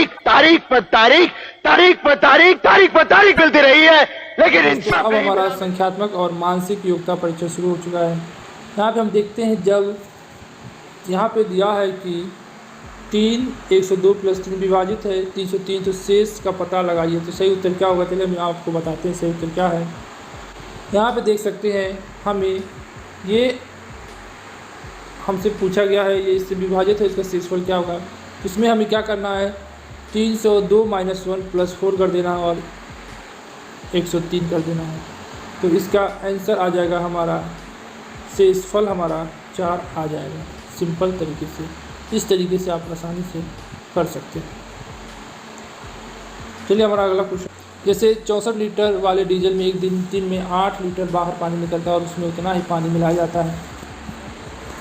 तारीख पर तारीख, तारीख पर तारीख, तारीख पर तारीख मिलती रही है, लेकिन इंसाफ अब नहीं हमारा मिला। संख्यात्मक और मानसिक योग्यता परीक्षण शुरू हो चुका है। यहाँ पे हम देखते हैं, जब यहाँ पे दिया है कि 3 102 + 3 विभाजित है 303, तो शेष का पता लगाइए। तो सही उत्तर क्या होगा, चलिए हम आपको बताते हैं सही उत्तर क्या है। यहाँ पे देख सकते हैं, हमें ये हमसे पूछा गया है, ये इससे विभाजित है, इसका शेषफल क्या होगा। इसमें हमें क्या करना है, 302 - 1 + 4 कर देना और 103 कर देना है। तो इसका आंसर आ जाएगा हमारा, शेषफल हमारा 4 आ जाएगा। सिंपल तरीके से, इस तरीके से आप आसानी से कर सकते हैं। चलिए हमारा अगला क्वेश्चन, जैसे 64 लीटर वाले डीजल में एक दिन में 8 लीटर बाहर पानी निकलता है और उसमें उतना ही पानी मिलाया जाता है।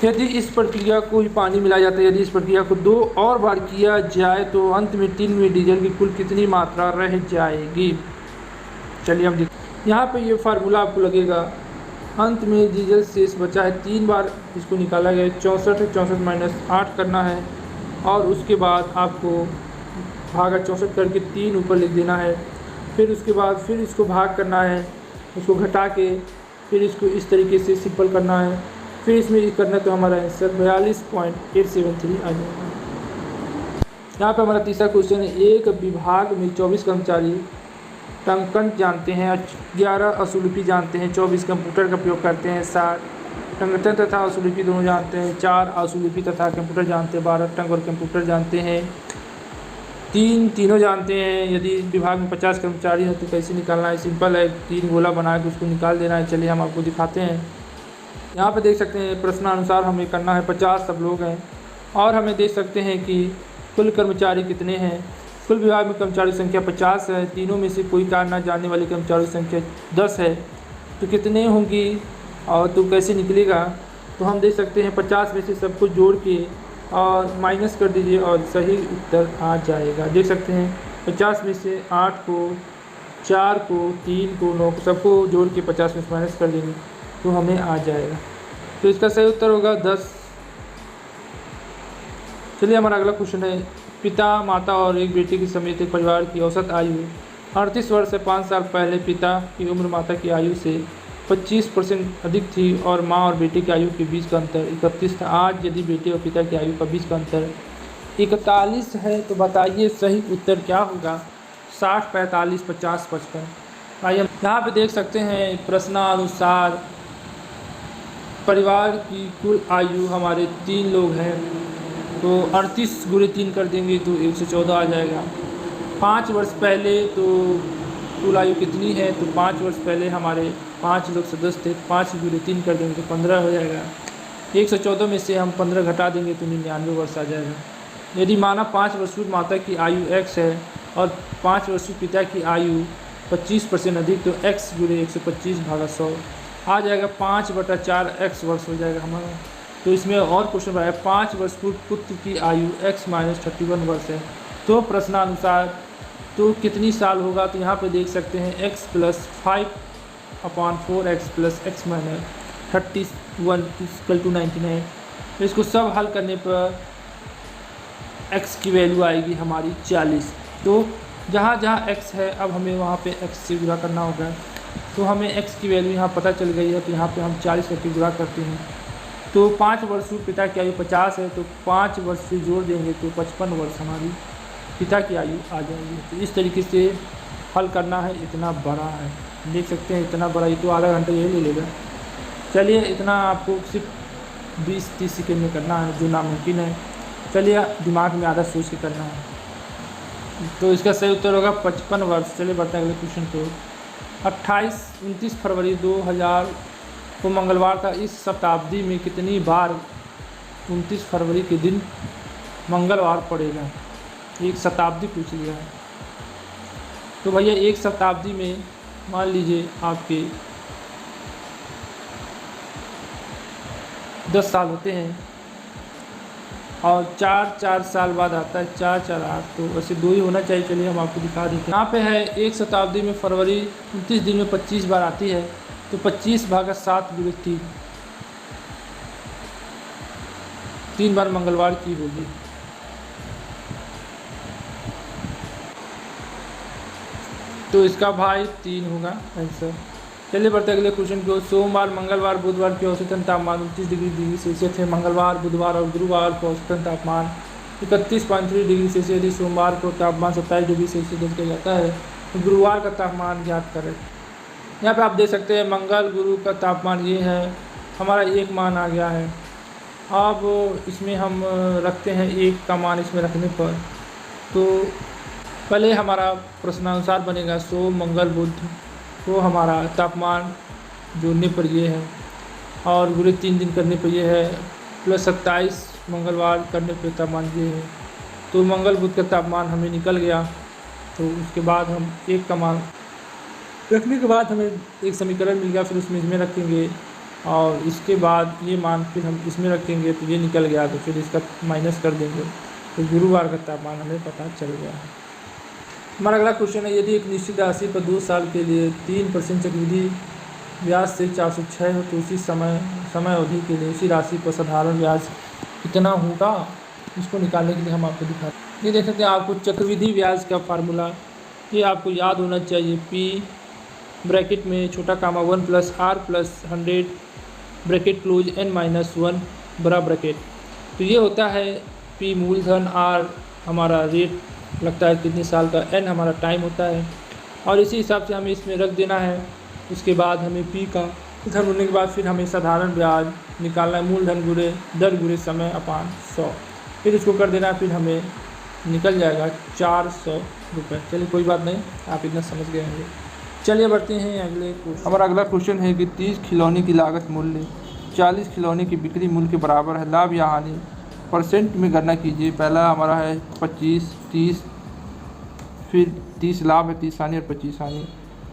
यदि इस प्रक्रिया को ही पानी मिलाया जाता है, यदि इस प्रक्रिया को 2 और बार किया जाए तो अंत में 3 में डीजल की कुल कितनी मात्रा रह जाएगी। चलिए हम देखते, यहाँ पे ये फार्मूला आपको लगेगा। अंत में डीजल शेष बचा है, 3 बार इसको निकाला गया है, 64 है, 64 - 8 करना है और उसके बाद आपको भागा 64 करके 3 ऊपर लिख देना है। फिर उसके बाद फिर इसको भाग करना है, उसको घटा के फिर इसको इस तरीके से सिंपल करना है, फिर इसमें करना तो हमारा आंसर 42.873 आ जाएगा। यहाँ पे हमारा तीसरा क्वेश्चन है, एक विभाग में 24 कर्मचारी टंकन जानते हैं, 11 असुलिपि जानते हैं, 24 कंप्यूटर का प्रयोग करते हैं, 60 टंकन तथा असुलिपि दोनों जानते हैं, 4 असुलिपि तथा कंप्यूटर जानते हैं, 12 टंक और कंप्यूटर जानते हैं, तीनों जानते हैं। यदि विभाग में 50 कर्मचारी हैं तो कैसे निकालना है, सिंपल है, 3 गोला बना के उसको निकाल देना है। चलिए हम आपको दिखाते हैं। यहाँ पे देख सकते हैं, प्रश्नानुसार हमें करना है, 50 सब लोग हैं और हमें देख सकते हैं कि कुल कर्मचारी कितने हैं। कुल विभाग में कर्मचारी संख्या 50 है, तीनों में से कोई कार्य न जानने वाले कर्मचारी संख्या 10 है, तो कितने होंगी और तो कैसे निकलेगा। तो हम देख सकते हैं 50 में से सबको जोड़ के और माइनस कर दीजिए और सही उत्तर आ जाएगा। देख सकते हैं 50 में से 8 को, 4 को, 3 को, 9 को, सबको जोड़ के 50 में से माइनस कर देंगे तो हमें आ जाएगा। तो इसका सही उत्तर होगा 10। चलिए हमारा अगला क्वेश्चन है, पिता, माता और एक बेटी की समेत एक परिवार की औसत आयु 38 वर्ष से 5 साल पहले पिता की उम्र माता की आयु से 25% अधिक थी और माँ और बेटे की आयु के बीच का अंतर 31 था। आज यदि बेटे और पिता की आयु का बीच का अंतर 41 है तो बताइए सही उत्तर क्या होगा। 60, 45, 50, 55। आइए यहाँ पे देख सकते हैं, प्रश्नानुसार परिवार की कुल आयु हमारे 3 लोग हैं, तो 38 × 3 कर देंगे तो 114 आ जाएगा। 5 वर्ष पहले तो कुल आयु कितनी है, तो 5 वर्ष पहले हमारे 5 लोग सदस्य थे, 5 × 3 कर देंगे तो 15 हो जाएगा। 114 में से हम 15 घटा देंगे तो 99 वर्ष आ जाएगा। यदि माना 5 वर्षीय माता की आयु x है और 5 वर्षीय पिता की आयु 25% अधिक, तो x × 125 / 100 आ जाएगा। 5/4 x वर्ष हो जाएगा हमारा। तो इसमें और क्वेश्चन बनाया, 5 वर्ष पूर्व पुत्र की आयु x - 31 वर्ष है, तो प्रश्नानुसार तो कितनी साल होगा। तो यहाँ पे देख सकते हैं x + 5/4x + x - 31 = 99। तो इसको सब हल करने पर x की वैल्यू आएगी हमारी 40। तो जहाँ जहाँ x है अब हमें वहाँ पे x से गुणा करना होगा। तो हमें x की वैल्यू यहाँ पता चल गई है, तो यहाँ पे हम 40 करके गुणा करते हैं। तो 5 वर्षीय पिता की आयु 50 है, तो 5 वर्ष से जोड़ देंगे तो 55 वर्ष हमारी पिता की आयु आ जाएगी। तो इस तरीके से हल करना है। इतना बड़ा है, देख सकते हैं इतना बड़ा, ये तो आधा घंटा ये ले लेगा। चलिए इतना आपको सिर्फ 20-30 सेकेंड में करना है, जो नामुमकिन है। चलिए दिमाग में आधा सोच के करना है। तो इसका सही उत्तर होगा 55 वर्ष। चलिए बढ़ते हैं अगले क्वेश्चन को। 29 फरवरी 2000 को मंगलवार था। इस शताब्दी में कितनी बार 29 फरवरी के दिन मंगलवार पड़ेगा। एक शताब्दी पूछ लिया है, तो भैया एक शताब्दी में मान लीजिए आपके 10 साल होते हैं और 4 साल बाद आता है 4 8, तो वैसे 2 ही होना चाहिए। चलिए हम आपको दिखा देते हैं। यहाँ पे है एक शताब्दी में फरवरी 29 दिन में 25 बार आती है, तो 25/7 × 3 बार मंगलवार की होगी। तो इसका भाई 3 होगा आंसर। चलिए बढ़ते अगले क्वेश्चन की ओर। सोमवार, मंगलवार, बुधवार के औसतन तापमान 29 डिग्री सेल्सियस है। मंगलवार, बुधवार और गुरुवार को औसतन तापमान 31.3 डिग्री सेल्सियस। यदि सोमवार को तापमान 27 डिग्री सेल्सियस दर्ज किया जाता है तो गुरुवार का तापमान ज्ञात करें। यहाँ पे आप देख सकते हैं मंगल गुरु का तापमान ये है, हमारा 1 मान आ गया है। अब इसमें हम रखते हैं 1 का मान इसमें रखने पर, तो पहले हमारा प्रश्नानुसार बनेगा सोम, मंगल, बुध को हमारा तापमान जोड़ने पर ये है और पूरे 3 दिन करने पर ये है, प्लस 27 मंगलवार करने पर तापमान ये है। तो मंगल बुध का तापमान हमें निकल गया। तो उसके बाद हम 1 का मान रखने के बाद हमें एक समीकरण मिल गया, फिर उसमें इसमें रखेंगे और इसके बाद ये मान फिर हम इसमें रखेंगे तो ये निकल गया, तो फिर इसका माइनस कर देंगे तो गुरुवार का तापमान हमें पता चल गया है। हमारा अगला क्वेश्चन है, यदि एक निश्चित राशि पर 2 साल के लिए 3% चक्रवृद्धि ब्याज से 406 हो तो उसी समय अवधि के लिए उसी राशि पर साधारण ब्याज कितना होगा, इसको निकालने के लिए हम आपको दिखा ये देख सकते हैं। आपको चक्रवृद्धि ब्याज का फार्मूला ये आपको याद होना चाहिए। P ब्रैकेट में छोटा कामा 1 + R + 100 ब्रैकेट क्लोज n-1 बड़ा ब्रैकेट। तो ये होता है P मूलधन, R हमारा रेट लगता है कितने साल का, n हमारा टाइम होता है और इसी हिसाब से हमें इसमें रख देना है। उसके बाद हमें P का धन होने के बाद फिर हमें साधारण ब्याज निकालना है, मूलधन गुणे दर गुणे समय अपान 100, फिर इसको कर देना है, फिर हमें निकल जाएगा 400 रुपये। चलिए कोई बात नहीं, आप इतना समझ गए होंगे। चलिए बढ़ते हैं अगले क्वेश्चन। हमारा अगला क्वेश्चन है कि 30 खिलौने की लागत मूल्य 40 खिलौने की बिक्री मूल्य के बराबर है, लाभ या हानि परसेंट में गणना कीजिए। पहला हमारा है 25, 30, फिर 30 लाभ है, 30 हानि और 25 हानि।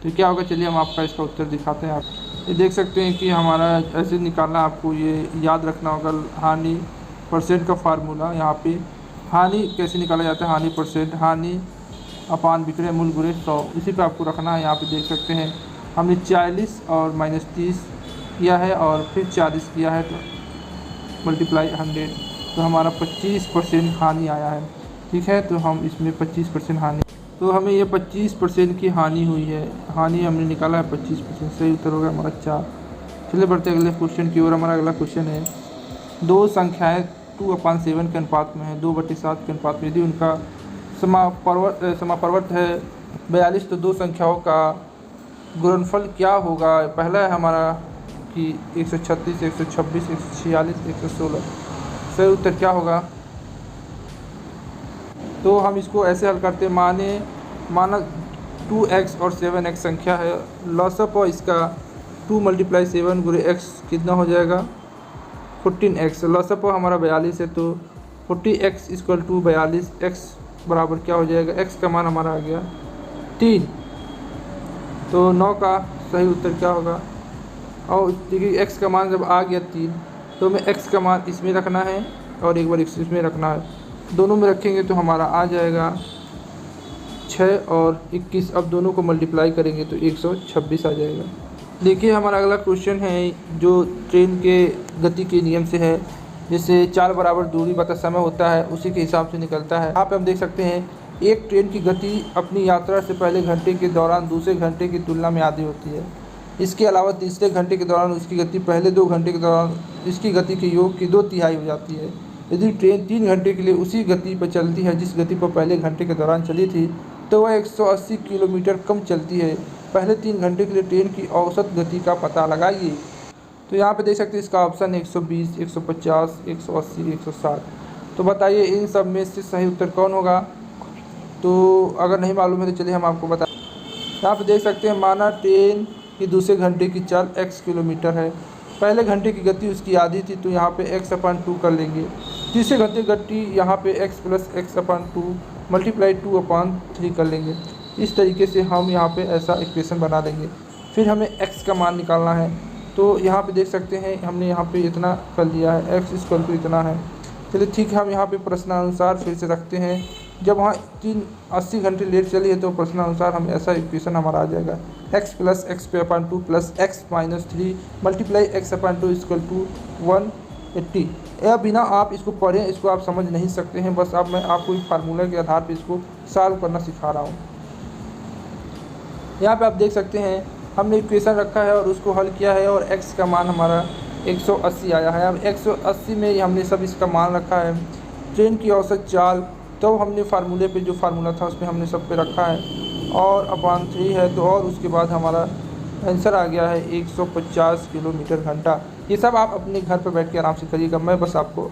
तो क्या होगा, चलिए हम आपका इसका उत्तर दिखाते हैं। आप ये देख सकते हैं कि हमारा ऐसे निकालना, आपको ये याद रखना होगा हानि परसेंट का फार्मूला। यहाँ पे हानि कैसे निकाला जाता है, हानि परसेंट, हानि अपान विक्रय मूल्य गुणे 100, इसी पे आपको रखना है। यहाँ पे देख सकते हैं हमने 40 और -30 किया है और फिर 40 किया है तो मल्टीप्लाई 100, तो हमारा 25% हानि आया है। ठीक है, तो हम इसमें 25% हानि, तो हमें ये 25% की हानि हुई है, हानि हमने निकाला है 25%, सही उत्तर होगा हमारा 4। चलिए बढ़ते अगले क्वेश्चन की ओर। हमारा अगला क्वेश्चन है, 2 संख्याएँ 2/7 के अनुपात में है, 2/7 के अनुपात में, यदि उनका समापवर्त है 42 तो 2 संख्याओं का गुणनफल क्या होगा। पहला है हमारा कि 136, 126, 146, 116, सही उत्तर क्या होगा। तो हम इसको ऐसे हल करते हैं, माना 2x और 7x संख्या है, लॉसअप और इसका 2 × 7 × x कितना हो जाएगा 14x। लॉसअप हमारा 42 है तो 40x = 42, x बराबर क्या हो जाएगा, x का मान हमारा आ गया 3, तो 9 का सही उत्तर क्या होगा। और देखिए x का मान जब आ गया 3 तो हमें x का मान इसमें रखना है और एक बार इसमें रखना है, दोनों में रखेंगे तो हमारा आ जाएगा 6 और 21। अब दोनों को मल्टीप्लाई करेंगे तो 126 आ जाएगा। देखिए हमारा अगला क्वेश्चन है जो ट्रेन के गति के नियम से है, जैसे 4 बराबर दूरी बटा समय होता है उसी के हिसाब से निकलता है। यहाँ पे हम देख सकते हैं एक ट्रेन की गति अपनी यात्रा से पहले घंटे के दौरान दूसरे घंटे की तुलना में आधी होती है। इसके अलावा तीसरे घंटे के दौरान उसकी गति पहले 2 घंटे के दौरान इसकी गति के योग की 2/3 हो जाती है। यदि ट्रेन 3 घंटे के लिए उसी गति पर चलती है जिस गति पर पहले घंटे के दौरान चली थी तो वह 180 किलोमीटर कम चलती है। पहले 3 घंटे के लिए ट्रेन की औसत गति का पता लगाइए। तो यहाँ पे देख सकते हैं इसका ऑप्शन 120, 150, 180, 160। तो बताइए इन सब में से सही उत्तर कौन होगा। तो अगर नहीं मालूम है तो चलिए हम आपको बता। यहाँ पे देख सकते हैं माना ट्रेन की दूसरे घंटे की चाल x किलोमीटर है, पहले घंटे की गति उसकी आधी थी तो यहाँ पे x/2 कर लेंगे। तीसरे घंटे की गति यहाँ पे x + x/2 × 2/3 कर लेंगे। इस तरीके से हम यहाँ पे ऐसा इक्वेशन बना लेंगे। फिर हमें x का मान निकालना है, तो यहाँ पे देख सकते हैं हमने यहाँ पे इतना कर लिया है, x = इतना है। चलिए ठीक है, हम यहाँ पे प्रश्नानुसार फिर से रखते हैं। जब वहाँ 80 घंटे लेट चली है तो प्रश्नानुसार हम ऐसा इक्वेशन हमारा आ जाएगा, x + x/2 + x - 3 × x/2 = 180। यह बिना आप इसको पढ़ें इसको आप समझ नहीं सकते हैं, बस अब मैं आपको इस फार्मूला के आधार पर इसको सॉल्व करना सिखा रहा हूँ। यहाँ पे आप देख सकते हैं हमने इक्वेशन रखा है और उसको हल किया है और x का मान हमारा 180 आया है। अब 180 में हमने सब इसका मान रखा है। ट्रेन की औसत चाल तो हमने फार्मूले पे जो फार्मूला था उसमें हमने सब पे रखा है और अपॉन 3 है, तो और उसके बाद हमारा आंसर आ गया है 150 किलोमीटर घंटा। ये सब आप अपने घर पर बैठ के आराम से करिएगा, मैं बस आपको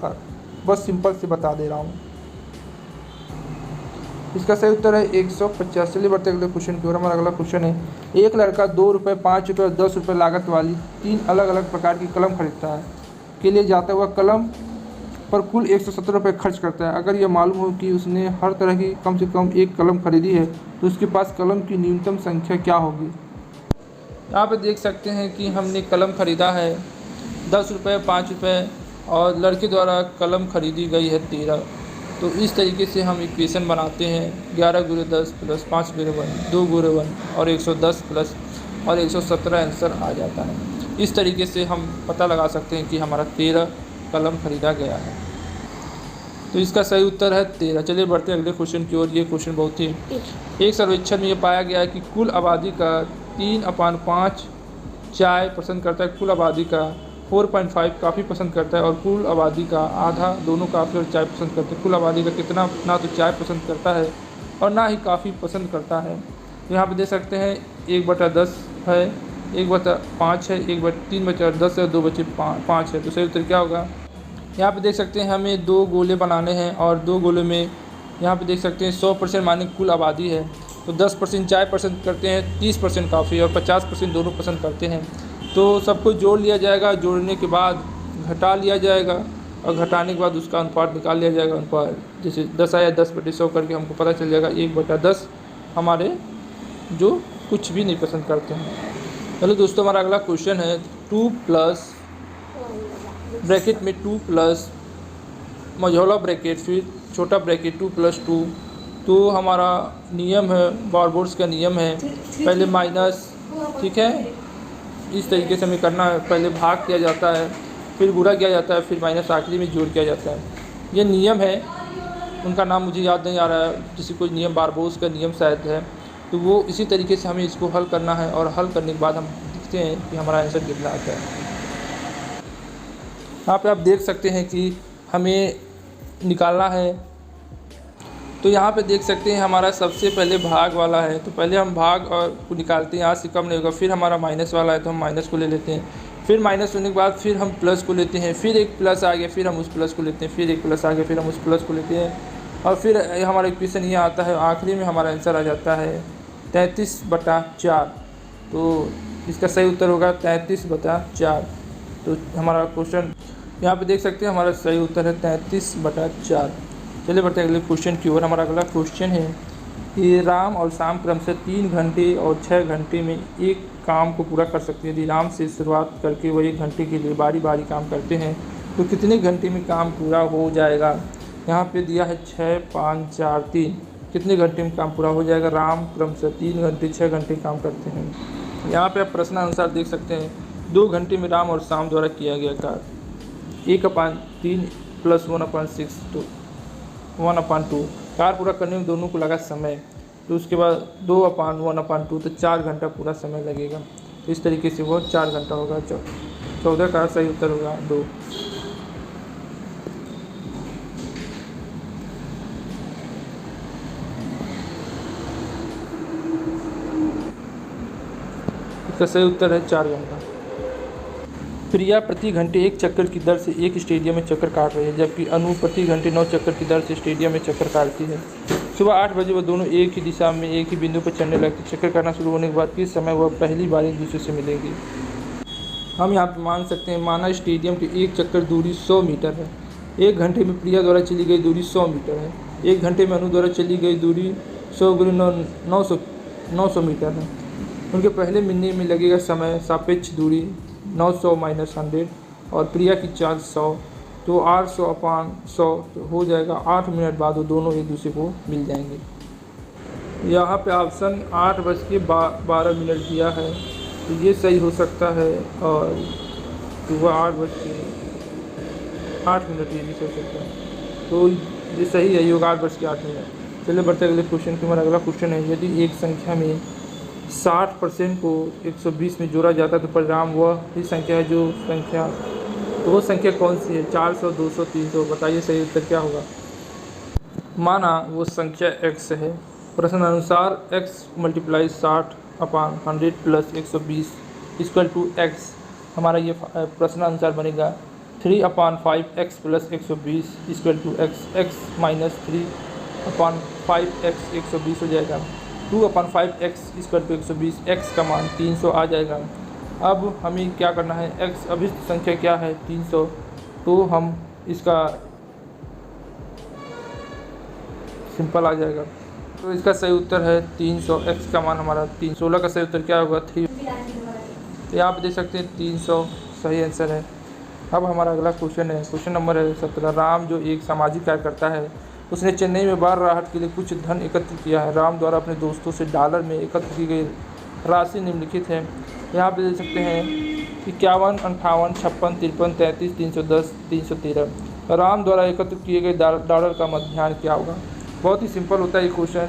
बस सिंपल से बता दे रहा हूँ। इसका सही उत्तर है 150। चलिए बढ़ते अगले क्वेश्चन की ओर। हमारा अगला क्वेश्चन है, एक लड़का 2 रुपये, 5 रुपये और 10 रुपये लागत वाली 3 अलग अलग प्रकार की कलम खरीदता है के लिए जाता हुआ कलम पर कुल 170 रुपये खर्च करता है। अगर यह मालूम हो कि उसने हर तरह की कम से कम एक कलम खरीदी है तो उसके पास कलम की न्यूनतम संख्या क्या होगी। यहाँ पे देख सकते हैं कि हमने कलम ख़रीदा है 10 रुपये, 5 रुपये और लड़के द्वारा कलम खरीदी गई है 13। तो इस तरीके से हम इक्वेशन बनाते हैं 11 गुणे 10 प्लस 5 गुणे 1, 2 गुणे 1 और 110 प्लस और 117 आंसर आ जाता है। इस तरीके से हम पता लगा सकते हैं कि हमारा 13 कलम खरीदा गया है। तो इसका सही उत्तर है 13। चलिए बढ़ते हैं अगले क्वेश्चन की ओर। ये क्वेश्चन बहुत ही, एक सर्वेक्षण में ये पाया गया है कि कुल आबादी का 3/5 चाय पसंद करता है, कुल आबादी का 4.5 काफ़ी पसंद करता है और कुल आबादी का आधा दोनों काफ़ी और चाय पसंद करते हैं। कुल आबादी का कितना ना तो चाय पसंद करता है और ना ही काफ़ी पसंद करता है। तो यहाँ पे देख सकते हैं 1/10 है, 1/5 है, 3/10 है, 2/5 है। तो सही उत्तर क्या होगा। यहाँ पे देख सकते हैं हमें 2 गोले बनाने हैं और 2 गोले में यहाँ पे देख सकते हैं 100% माने कुल आबादी है तो 10% चाय पसंद करते हैं, 30% काफ़ी और 50% दोनों पसंद करते हैं। तो सबको जोड़ लिया जाएगा, जोड़ने के बाद घटा लिया जाएगा और घटाने के बाद उसका अनुपात निकाल लिया जाएगा। अनुपात जैसे 10 आया 10/100 करके हमको पता चल जाएगा 1/10 हमारे जो कुछ भी नहीं पसंद करते हैं। चलो दोस्तों हमारा अगला क्वेश्चन है 2 प्लस ब्रैकेट में 2 प्लस मझौला ब्रैकेट फिर छोटा ब्रैकेट 2 + 2। तो हमारा नियम है, बारबोर्ड्स का नियम है, पहले माइनस, ठीक है, इस तरीके से हमें करना है। पहले भाग किया जाता है, फिर गुणा किया जाता है, फिर माइनस आखिरी में जोड़ किया जाता है। ये नियम है, उनका नाम मुझे याद नहीं आ रहा है, किसी कोई नियम बारबोर्ड्स का नियम शायद है। तो वो इसी तरीके से हमें इसको हल करना है और हल करने के बाद हम देखते हैं कि हमारा आंसर कितना आता है। यहाँ पे आप देख सकते हैं कि हमें निकालना है। तो यहाँ पे देख सकते हैं हमारा सबसे पहले भाग वाला है, तो पहले हम भाग और को निकालते हैं, यहाँ से कम नहीं होगा। फिर हमारा माइनस वाला है तो हम माइनस को ले लेते हैं, फिर माइनस होने के बाद फिर हम प्लस को लेते हैं, फिर एक प्लस आ गया फिर हम उस प्लस को लेते हैं, फिर एक प्लस आ गया फिर हम उस प्लस को लेते हैं और फिर हमारा इक्वेशन ये आता है। आखिरी में हमारा आंसर आ जाता है 33/4। तो इसका सही उत्तर होगा 33/4। तो हमारा क्वेश्चन यहाँ पे देख सकते हैं हमारा सही उत्तर है 33/4। चलिए बढ़ते हैं अगले क्वेश्चन की ओर। हमारा अगला क्वेश्चन है कि राम और शाम क्रमशः 3 घंटे और 6 घंटे में एक काम को पूरा कर सकते हैं। यदि राम से शुरुआत करके वो 1 घंटे के लिए बारी बारी काम करते हैं तो कितने घंटे में काम पूरा हो जाएगा। यहाँ पे दिया है 6, 5, 4, 3। कितने घंटे में काम पूरा हो जाएगा। राम क्रमशः 3 घंटे 6 घंटे काम करते हैं। यहाँ पे आप प्रश्नानुसार देख सकते हैं 2 घंटे में राम और शाम द्वारा किया गया कार्य 1/3 + 1/6 तो 1/2। कार्य पूरा करने में दोनों को लगा समय, तो उसके बाद 2/1/2 तो 4 घंटा पूरा समय लगेगा। तो इस तरीके से वो 4 घंटा होगा। 14 का सही उत्तर होगा 2। इसका सही उत्तर है 4 घंटा। प्रिया प्रति घंटे 1 चक्कर की दर से एक स्टेडियम में चक्कर काट रही है, जबकि अनु प्रति घंटे 9 चक्कर की दर से स्टेडियम में चक्कर काटती है। सुबह 8 बजे वह दोनों एक ही दिशा में एक ही बिंदु पर चलने लगती। चक्कर काटना शुरू होने के बाद किस समय वह पहली बार एक दूसरे से मिलेंगी। हम यहाँ पर मान सकते हैं, माना स्टेडियम की एक चक्कर दूरी 100 मीटर है। 1 घंटे में प्रिया द्वारा चली गई दूरी 100 मीटर है। 1 घंटे में अनु द्वारा चली गई दूरी 100 × 900 मीटर है। उनके पहले मिलने में लगेगा समय सापेक्ष दूरी 900 - 100 और प्रिया की चार्ज 100 तो 800/100 तो हो जाएगा। 8 मिनट बाद वो दोनों एक दूसरे को मिल जाएंगे। यहाँ पे ऑप्शन 8:12 दिया है तो ये सही हो सकता है और सुबह 8:08 ये भी सही हो सकता है। तो ये सही है, योग 8:08। चलिए बढ़ते अगले क्वेश्चन की। हमारा अगला क्वेश्चन है, यदि एक संख्या में 60% को 120 में जोड़ा जाता है तो परिणाम वह ही संख्या है जो संख्या, तो वो संख्या कौन सी है? 400, 200, 300, बताइए सही उत्तर क्या होगा? माना वो संख्या x है। प्रश्न अनुसार x multiply 60/100 plus 120 equal to x। हमारा ये प्रश्न अनुसार बनेगा 3/5x plus 120 equal to x। x minus 3/5x 120 हो जाएगा। 2/5x इक्वल टू 120, x का मान 300 आ जाएगा। अब हमें क्या करना है? x अभिष्ट संख्या क्या है? 300। तो हम इसका सिंपल आ जाएगा। तो इसका सही उत्तर है 300। x का मान हमारा 316 का सही उत्तर क्या होगा? 3। तो यहाँ पे देख सकते हैं 300 सही आंसर है। अब हमारा अगला क्वेश्चन है, क्वेश्चन नंबर है 17। राम जो एक सामाजिक कार्यकर्ता है, उसने चेन्नई में बाढ़ राहत के लिए कुछ धन एकत्र किया है। राम द्वारा अपने दोस्तों से डॉलर में एकत्र की गई राशि निम्नलिखित है। यहाँ पे देख सकते हैं 51, 58, 56, 53, 33, 310, 313। राम द्वारा एकत्र किए गए डॉलर का मध्याह्न क्या होगा? बहुत ही सिंपल होता है ये क्वेश्चन।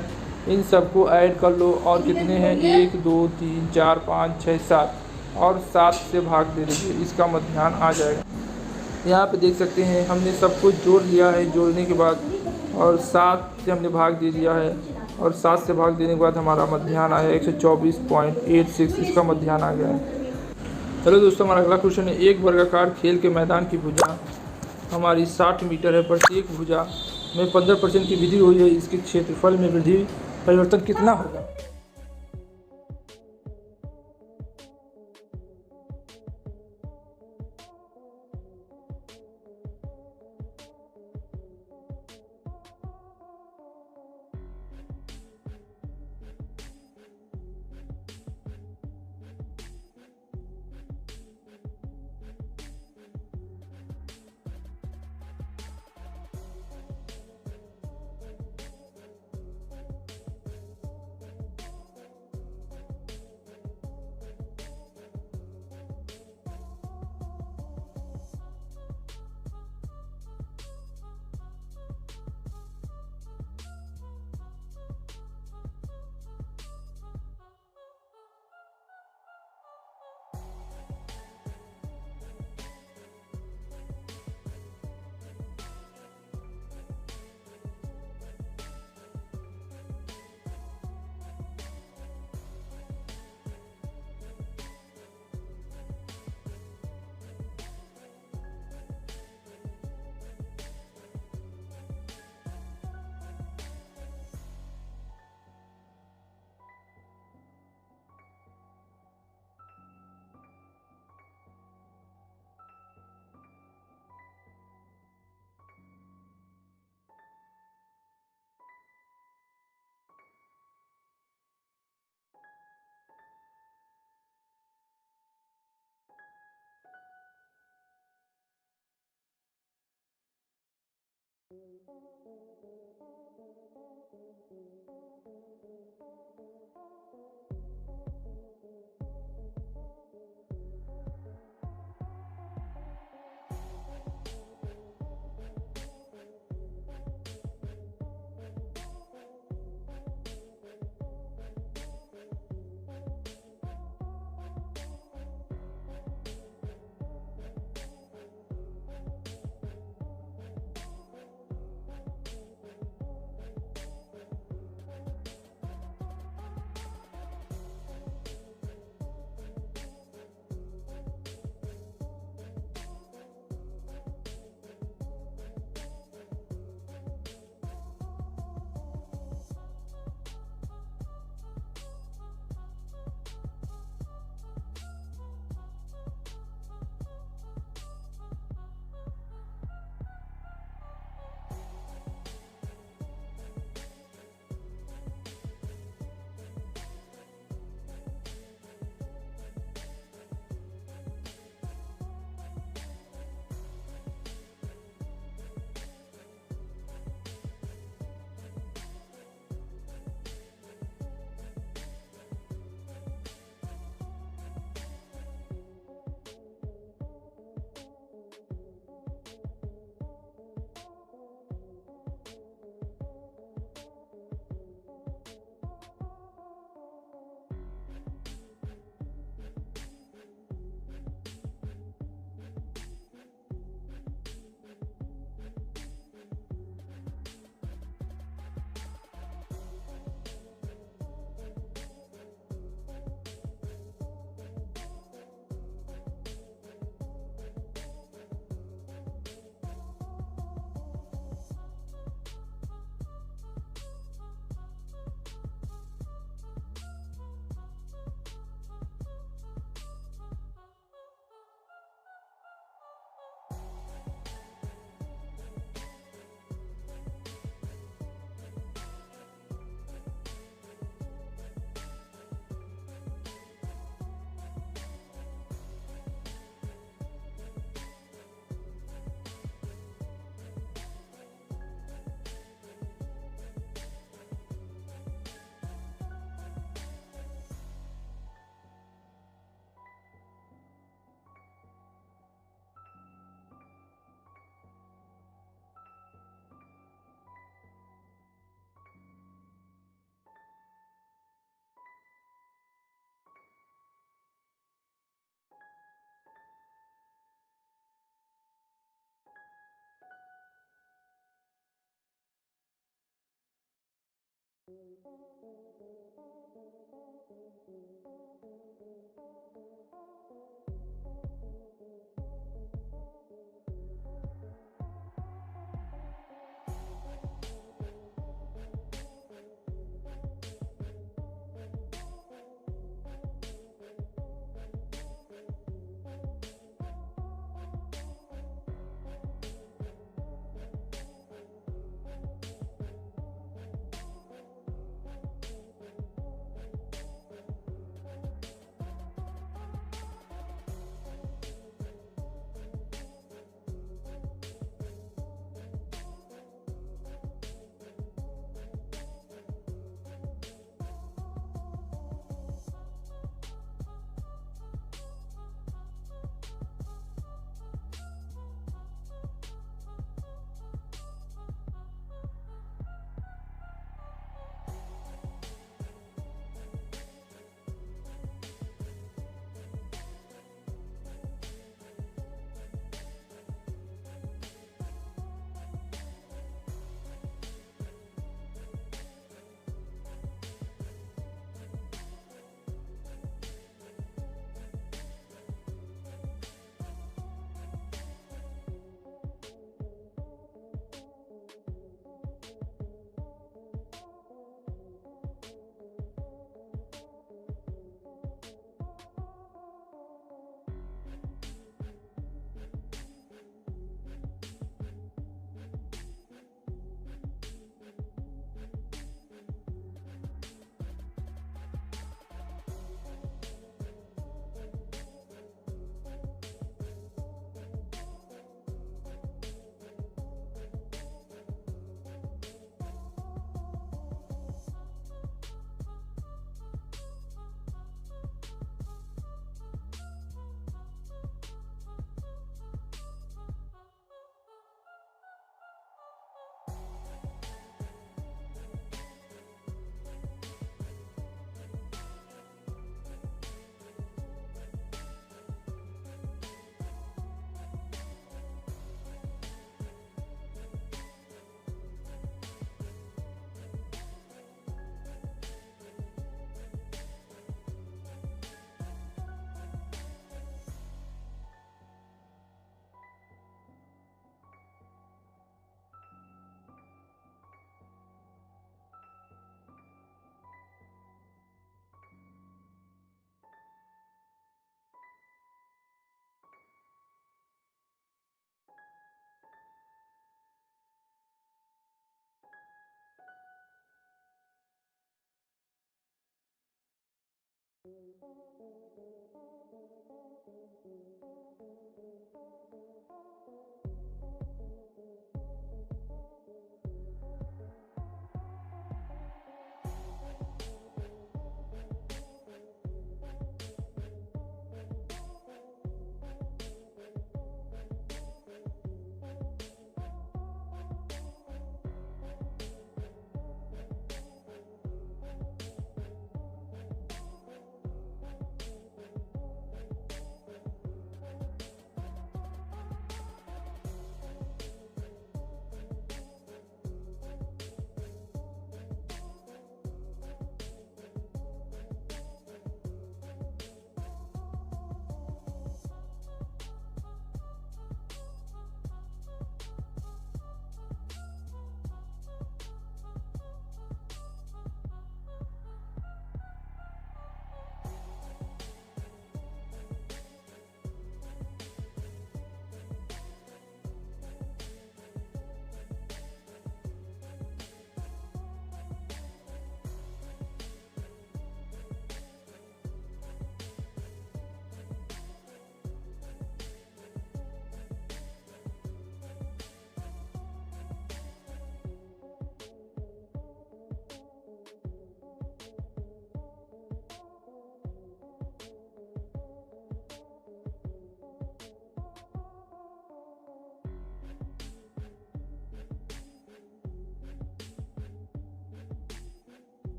इन सबको ऐड कर लो और कितने हैं? 1, 2, 3, 4, 5, 6, 7 और 7 से भाग दे दीजिए, इसका मध्याह्न आ जाएगा। यहाँ पे देख सकते हैं हमने सब कुछ जोड़ लिया है। जोड़ने के बाद और 7 से हमने भाग दे दिया है और 7 से भाग देने के बाद हमारा मध्याह्न आया 124.86, इसका मध्याह्न आ गया है। चलो दोस्तों, हमारा अगला क्वेश्चन है। एक वर्गाकार खेल के मैदान की भुजा हमारी 60 मीटर है। प्रत्येक भुजा में 15% की वृद्धि हुई है। इसके क्षेत्रफल में वृद्धि परिवर्तन कितना होगा?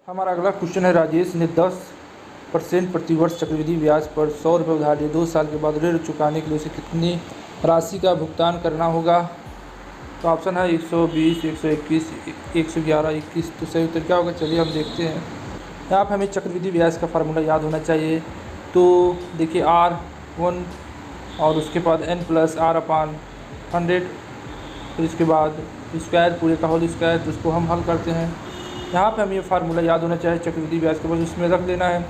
हमारा अगला क्वेश्चन है, राजेश ने 10% प्रतिवर्ष चक्रवृद्धि ब्याज पर 100 रुपये उधार लिए। 2 साल के बाद ऋण चुकाने के लिए उसे कितनी राशि का भुगतान करना होगा? तो ऑप्शन है 120, 121, 111, 21। तो सही उत्तर क्या होगा? चलिए हम देखते हैं। यहाँ पर हमें चक्रवृद्धि ब्याज का फार्मूला याद होना चाहिए। तो देखिए R1 और उसके बाद n+R/100, फिर इसके बाद स्क्वायर पूरे का होल स्क्वायर। तो उसको हम हल करते हैं। यहाँ पे हमें ये फार्मूला याद होना चाहिए चक्रवृद्धि ब्याज के, बस उसमें रख लेना है।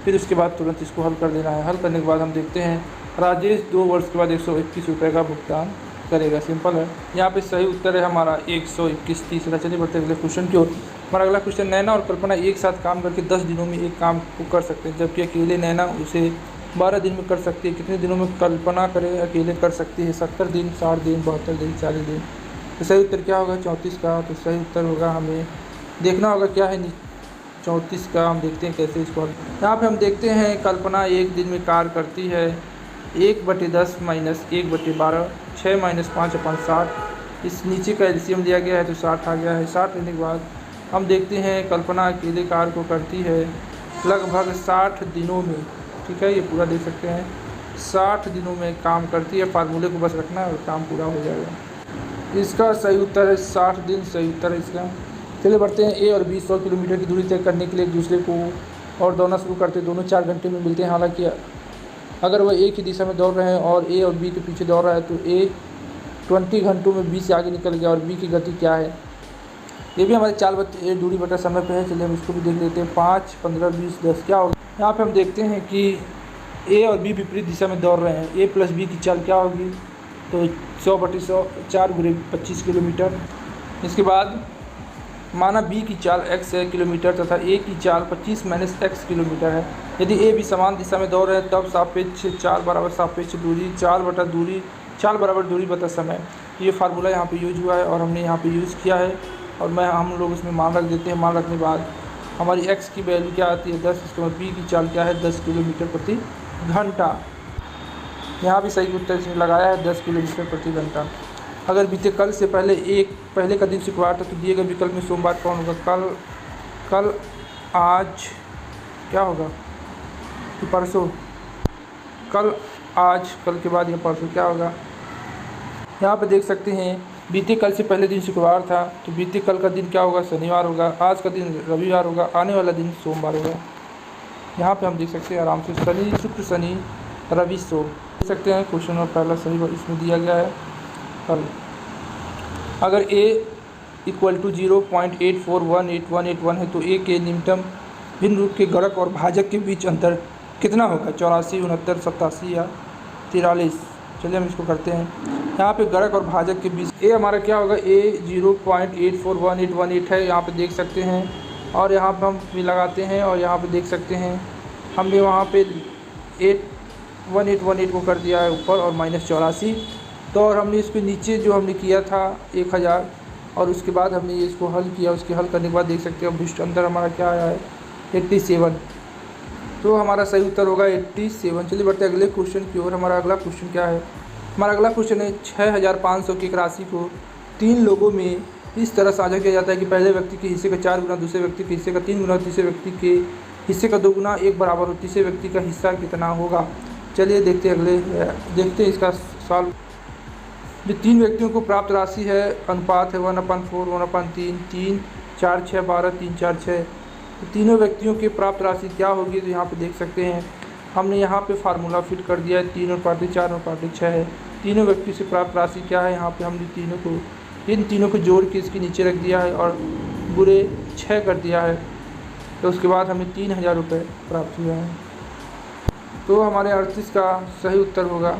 फिर उसके बाद तुरंत इसको हल कर देना है। हल करने के बाद हम देखते हैं राजेश 2 वर्ष के बाद 121 रुपये का भुगतान करेगा। सिंपल है। यहाँ पे सही उत्तर है हमारा 121, तीसरा। चलिए बढ़ते अगले क्वेश्चन की ओर। हमारा अगला क्वेश्चन, नैना और कल्पना एक साथ काम करके 10 दिनों में एक काम को कर सकते हैं, जबकि अकेले नैना उसे 12 दिन में कर सकती है। कितने दिनों में कल्पना करे अकेले कर सकती है? 70 दिन, 60 दिन, 72 दिन, 40 दिन। तो सही उत्तर क्या होगा? 34 का। तो सही उत्तर होगा, हमें देखना होगा क्या है 34 का। हम देखते हैं कैसे इसको। यहाँ पे हम देखते हैं कल्पना एक दिन में कार्य करती है 1/10 - 1/12, 6 - 5/60। इस नीचे का एलसीएम दिया गया है तो 60 आ गया है। 60 लेने के बाद हम देखते हैं कल्पना अकेले कार्य को करती है लगभग 60 दिनों में। ठीक है, ये पूरा देख सकते हैं, 60 दिनों में काम करती है। फार्मूले को बस रखना है और काम पूरा हो जाएगा। इसका सही उत्तर है 60 दिन, सही उत्तर है इसका। चलिए बढ़ते हैं। ए और बी 100 किलोमीटर की दूरी तय करने के लिए एक दूसरे को और दौड़ना शुरू करते हैं। दोनों 4 घंटे में मिलते हैं। हालांकि अगर वह एक ही दिशा में दौड़ रहे हैं और ए और बी के पीछे दौड़ रहा है तो ए 20 घंटों में बी से आगे निकल गया और बी की गति क्या है? ये भी हमारे 4 दूरी बटा समय पे है। चलिए हम इसको भी देख लेते हैं। 5, 15, 20, 10 क्या होगा? यहाँ पे हम देखते हैं कि ए और बी विपरीत दिशा में दौड़ रहे हैं। ए प्लस बी की चाल क्या होगी? तो 100/100 4 × 25 किलोमीटर। इसके बाद माना b की चाल x है किलोमीटर तथा a की चाल 25 - x किलोमीटर है। यदि a भी समान दिशा में दौड़ रहे हैं तब सापेक्ष चाल बराबर सापेक्ष दूरी, चाल बराबर दूरी बटा समय। ये फार्मूला यहाँ पे यूज हुआ है और हमने यहाँ पे यूज़ किया है और हम लोग इसमें मान रख देते हैं। मान रखने के बाद हमारी x की वैल्यू क्या आती है 10, इसके बाद b की चाल क्या है 10 किलोमीटर प्रति घंटा। यहाँ भी सही उत्तर इसमें लगाया है 10 किलोमीटर प्रति घंटा। अगर बीते कल से पहले का दिन शुक्रवार था तो दिए गए विकल्प में सोमवार कौन होगा? कल आज क्या होगा कि परसों? कल आज, कल के बाद या परसों क्या होगा? यहाँ पे देख सकते हैं बीते कल से पहले दिन शुक्रवार था तो बीते कल का दिन क्या होगा? शनिवार होगा। आज का दिन रविवार होगा। आने वाला दिन सोमवार होगा। यहाँ पे हम देख सकते हैं आराम से शनि, शुक्र, शनि, रवि, सोम देख सकते हैं। क्वेश्चन नंबर पहला सही इसमें दिया गया है। कल अगर a = 0.841881 है तो a के न्यूनतम भिन्न रूप के गणक और भाजक के बीच अंतर कितना होगा? 84, 69, 87 या 43? चलिए हम इसको करते हैं। यहाँ पे गणक और भाजक के बीच a हमारा क्या होगा? a 0.841818 है, यहाँ पे देख सकते हैं। और यहाँ पे हम भी लगाते हैं और यहाँ पे देख सकते हैं हमने वहाँ पे 1818 को कर दिया है ऊपर और -84। तो और हमने इसके नीचे जो हमने किया था 1000 और उसके बाद हमने इसको हल किया। उसके हल करने के बाद देख सकते हैं भ्रष्ट अंतर हमारा क्या आया है 87। तो हमारा सही उत्तर होगा 87। चलिए बढ़ते अगले क्वेश्चन की ओर। हमारा अगला क्वेश्चन क्या है? हमारा अगला क्वेश्चन है 6500 की एक राशि को 3 लोगों में इस तरह साझा किया जाता है कि पहले व्यक्ति के हिस्से का 4 गुना, दूसरे व्यक्ति के हिस्से का 3 गुना, तीसरे व्यक्ति के हिस्से का 2 गुना 1 बराबर हो। तीसरे व्यक्ति का हिस्सा कितना होगा? चलिए देखते हैं इसका सवाल। जो 3 व्यक्तियों को प्राप्त राशि है अनुपात है 1/4, 1/3, 3, 4, 6, 12, 3, 4, 6। तो तीनों व्यक्तियों की प्राप्त राशि क्या होगी? तो यहाँ पे देख सकते हैं हमने यहाँ पे फार्मूला फिट कर दिया है। 3/4, 4/6 है। तीनों व्यक्ति से प्राप्त राशि क्या है? यहाँ पे हमने इन तीनों को जोड़ के इसके नीचे रख दिया है और बुरे 6 कर दिया है। तो उसके बाद हमें 3000 रुपये प्राप्त हुआ है। तो हमारे 38 का सही उत्तर होगा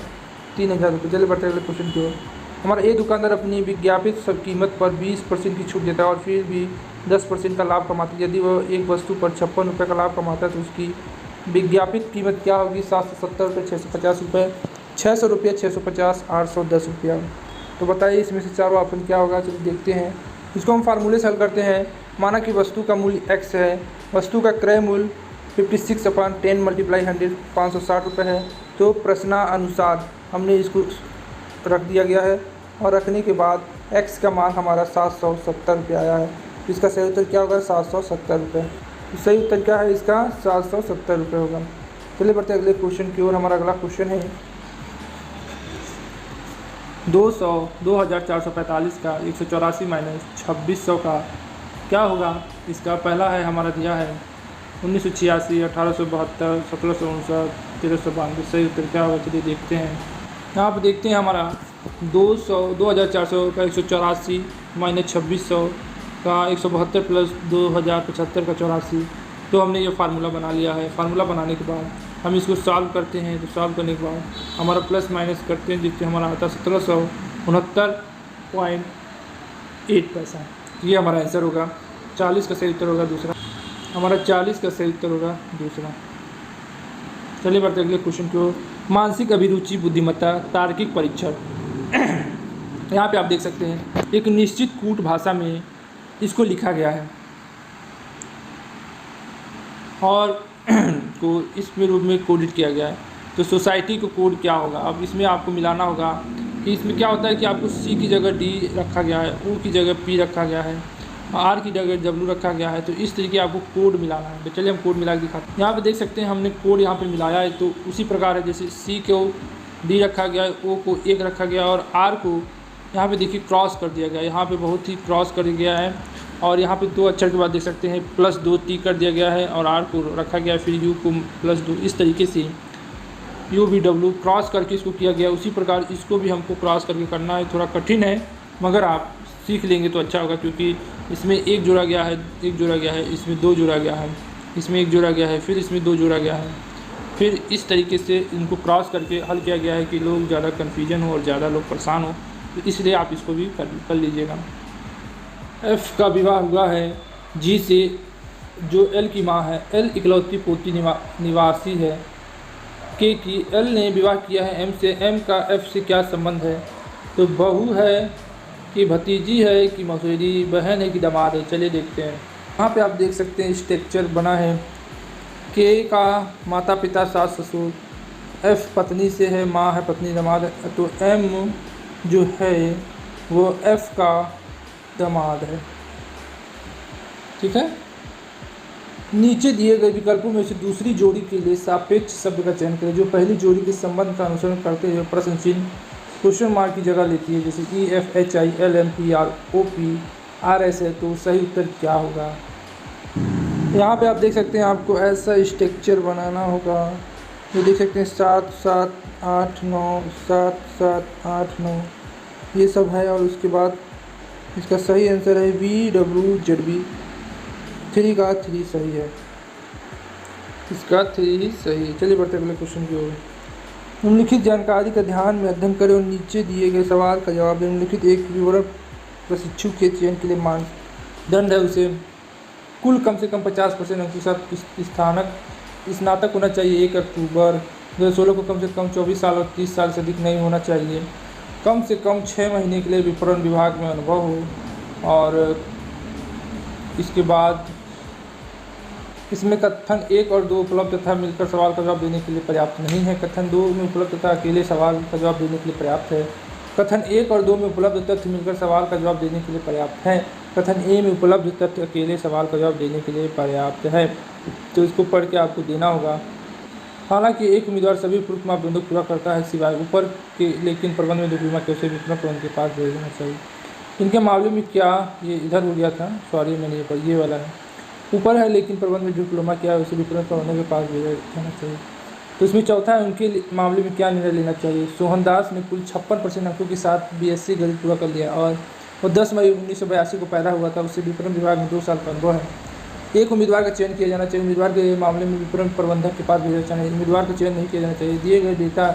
3000 रुपये। चलिए बढ़ते अगले क्वेश्चन की ओर। हमारा ए दुकानदार अपनी विज्ञापित सब कीमत पर 20% की छूट देता है और फिर भी 10% का लाभ कमाता है। यदि वह एक वस्तु पर 56 रुपये का लाभ कमाता है तो उसकी विज्ञापित कीमत क्या होगी? 770 रुपये, 650 रुपये, 600 रुपये, 650, 810 रुपया। तो बताइए इसमें से चारों ऑप्शन क्या होगा? चलिए देखते हैं। इसको हम फार्मूले से हल करते हैं। माना कि वस्तु का मूल्य x है, वस्तु का क्रय मूल्य 56/10 × 100 560 रुपये है। तो प्रश्नानुसार हमने इसको रख दिया गया है और रखने के बाद x का मान हमारा 770 रुपये आया है। तो इसका सही उत्तर क्या होगा? 770 रुपये। तो सही उत्तर क्या है इसका? 770 रुपये होगा। चलिए बढ़ते अगले क्वेश्चन की ओर। हमारा अगला क्वेश्चन है 2445 का 184 - 2600 का क्या होगा? इसका पहला है हमारा दिया है 1986, 1872, 1759, 1392। सही उत्तर क्या होगा? चलिए देखते हैं। यहाँ पर देखते हैं हमारा 2400 का 184 - 2600 का 172 प्लस 2075 का 84। तो हमने ये फार्मूला बना लिया है। फार्मूला बनाने के बाद हम इसको सॉल्व करते हैं। तो सॉल्व करने के बाद हमारा प्लस माइनस करते हैं जिससे हमारा आता है 1769.8 पैसा। ये हमारा आंसर होगा। 40 का सही उत्तर होगा दूसरा। हमारा 40 का सही उत्तर होगा दूसरा। चलिए बढ़ते अगले क्वेश्चन की ओर। मानसिक अभिरुचि, बुद्धिमत्ता, तार्किक परीक्षण। यहाँ पे आप देख सकते हैं एक निश्चित कूट भाषा में इसको लिखा गया है और को इस रूप में कोडित किया गया है। तो सोसाइटी को कोड क्या होगा? अब इसमें आपको मिलाना होगा कि इसमें क्या होता है कि आपको सी की जगह डी रखा गया है, ओ की जगह पी रखा गया है, आर की जगह डब्ल्यू रखा गया है। तो इस तरीके आपको कोड मिलाना है। तो चलिए हम कोड मिला के दिखाते हैं। यहाँ पे देख सकते हैं हमने कोड यहाँ पे मिलाया है। तो उसी प्रकार है जैसे सी को डी रखा गया है, ओ को 1 रखा गया और आर को यहाँ पे देखिए क्रॉस कर दिया गया है। यहाँ पे बहुत ही क्रॉस कर गया है और यहाँ पे 2 अक्षर के बाद देख सकते हैं +2 टी कर दिया गया है और आर को रखा गया है, फिर यू को +2। इस तरीके से यू वी डब्ल्यू क्रॉस करके इसको किया गया। उसी प्रकार इसको भी हमको क्रॉस करके करना है। थोड़ा कठिन है मगर आप सीख लेंगे तो अच्छा होगा, क्योंकि इसमें 1 जोड़ा गया है, 1 जोड़ा गया है, इसमें 2 जोड़ा गया है, इसमें 1 जोड़ा गया है, फिर इसमें 2 जोड़ा गया है। फिर इस तरीके से इनको क्रॉस करके हल किया गया है कि लोग ज़्यादा कन्फ्यूजन हो और ज़्यादा लोग परेशान हो, तो इसलिए आप इसको भी कर लीजिएगा। एफ का विवाह हुआ है जी से, जो एल की माँ है। एल इकलौती पोती निवासी है। के की एल ने विवाह किया है एम से। एम का एफ से क्या संबंध है? तो बहू है कि भतीजी है कि मौसेरी, बहन है कि दामाद है। चलिए देखते हैं। यहाँ पे आप देख सकते हैं स्ट्रक्चर बना है। के का माता पिता सास ससुर, एफ पत्नी से है, माँ है, पत्नी दामाद है, तो एम जो है वो एफ का दामाद है। ठीक है। नीचे दिए गए विकल्पों में से दूसरी जोड़ी के लिए सापेक्ष शब्द का चयन करें जो पहली जोड़ी के संबंध का अनुसरण करते हुए प्रश्न चिन्ह क्वेश्चन मार्क की जगह लेती है, जैसे E F H I L M P R O P R S है। तो सही उत्तर क्या होगा? यहाँ पे आप देख सकते हैं आपको ऐसा स्ट्रक्चर बनाना होगा। ये देख सकते हैं 7 7 8 9 7 7 8 9 ये सब है। और उसके बाद इसका सही आंसर है VWZB। 3 का 3 सही है, इसका 3 सही है। चलिए बढ़ते अगले क्वेश्चन की ओर। निम्नलिखित जानकारी का ध्यान में अध्ययन करें और नीचे दिए गए सवाल का जवाब दें। निम्नलिखित एक विवरण प्रशिक्षु के चयन के लिए मानदंड है। उसे कुल कम से कम 50% अंक के साथ स्नातक होना चाहिए 1 अक्टूबर 2016 को, कम से कम 24 साल और 30 साल से अधिक नहीं होना चाहिए, कम से कम 6 महीने के लिए विपणन विभाग में अनुभव हो, और इसके बाद इसमें कथन 1 और 2 उपलब्ध तथा मिलकर सवाल का जवाब देने के लिए पर्याप्त नहीं है। कथन 2 में उपलब्ध तथा अकेले सवाल का जवाब देने के लिए पर्याप्त है। कथन 1 और 2 में उपलब्ध तथ्य मिलकर सवाल का जवाब देने के लिए पर्याप्त है। कथन ए में उपलब्ध तथ्य अकेले सवाल का जवाब देने के लिए पर्याप्त है। तो इसको पढ़ के आपको देना होगा। हालांकि एक उम्मीदवार सभी पूर्व मापदंडों को पूरा करता है सिवाय ऊपर के, लेकिन प्रबंध में दुर्घटना के उसे विपणन प्रबंध के पास भेज देना चाहिए। इनके मामले में क्या, ये इधर हो गया था, सॉरी मैंने ये वाला है, ऊपर है लेकिन प्रबंध में डिप्लोमा किया है उसे विपणन प्रबंधन के पास भेजा जाना चाहिए। तो इसमें चौथा है, उनके मामले में क्या निर्णय लेना चाहिए। सोहनदास ने कुल 56% अंकों के साथ BSc गणित पूरा कर लिया और वो 10 मई 1982 को पैदा हुआ था। उसे विपणन विभाग में 2 साल का अनुभव है। एक उम्मीदवार का चयन किया जाना चाहिए। उम्मीदवार के मामले में विपणन प्रबंधक के पास भेजा जाना चाहिए। उम्मीदवार का चयन नहीं किया जाना चाहिए। दिए गए डेटा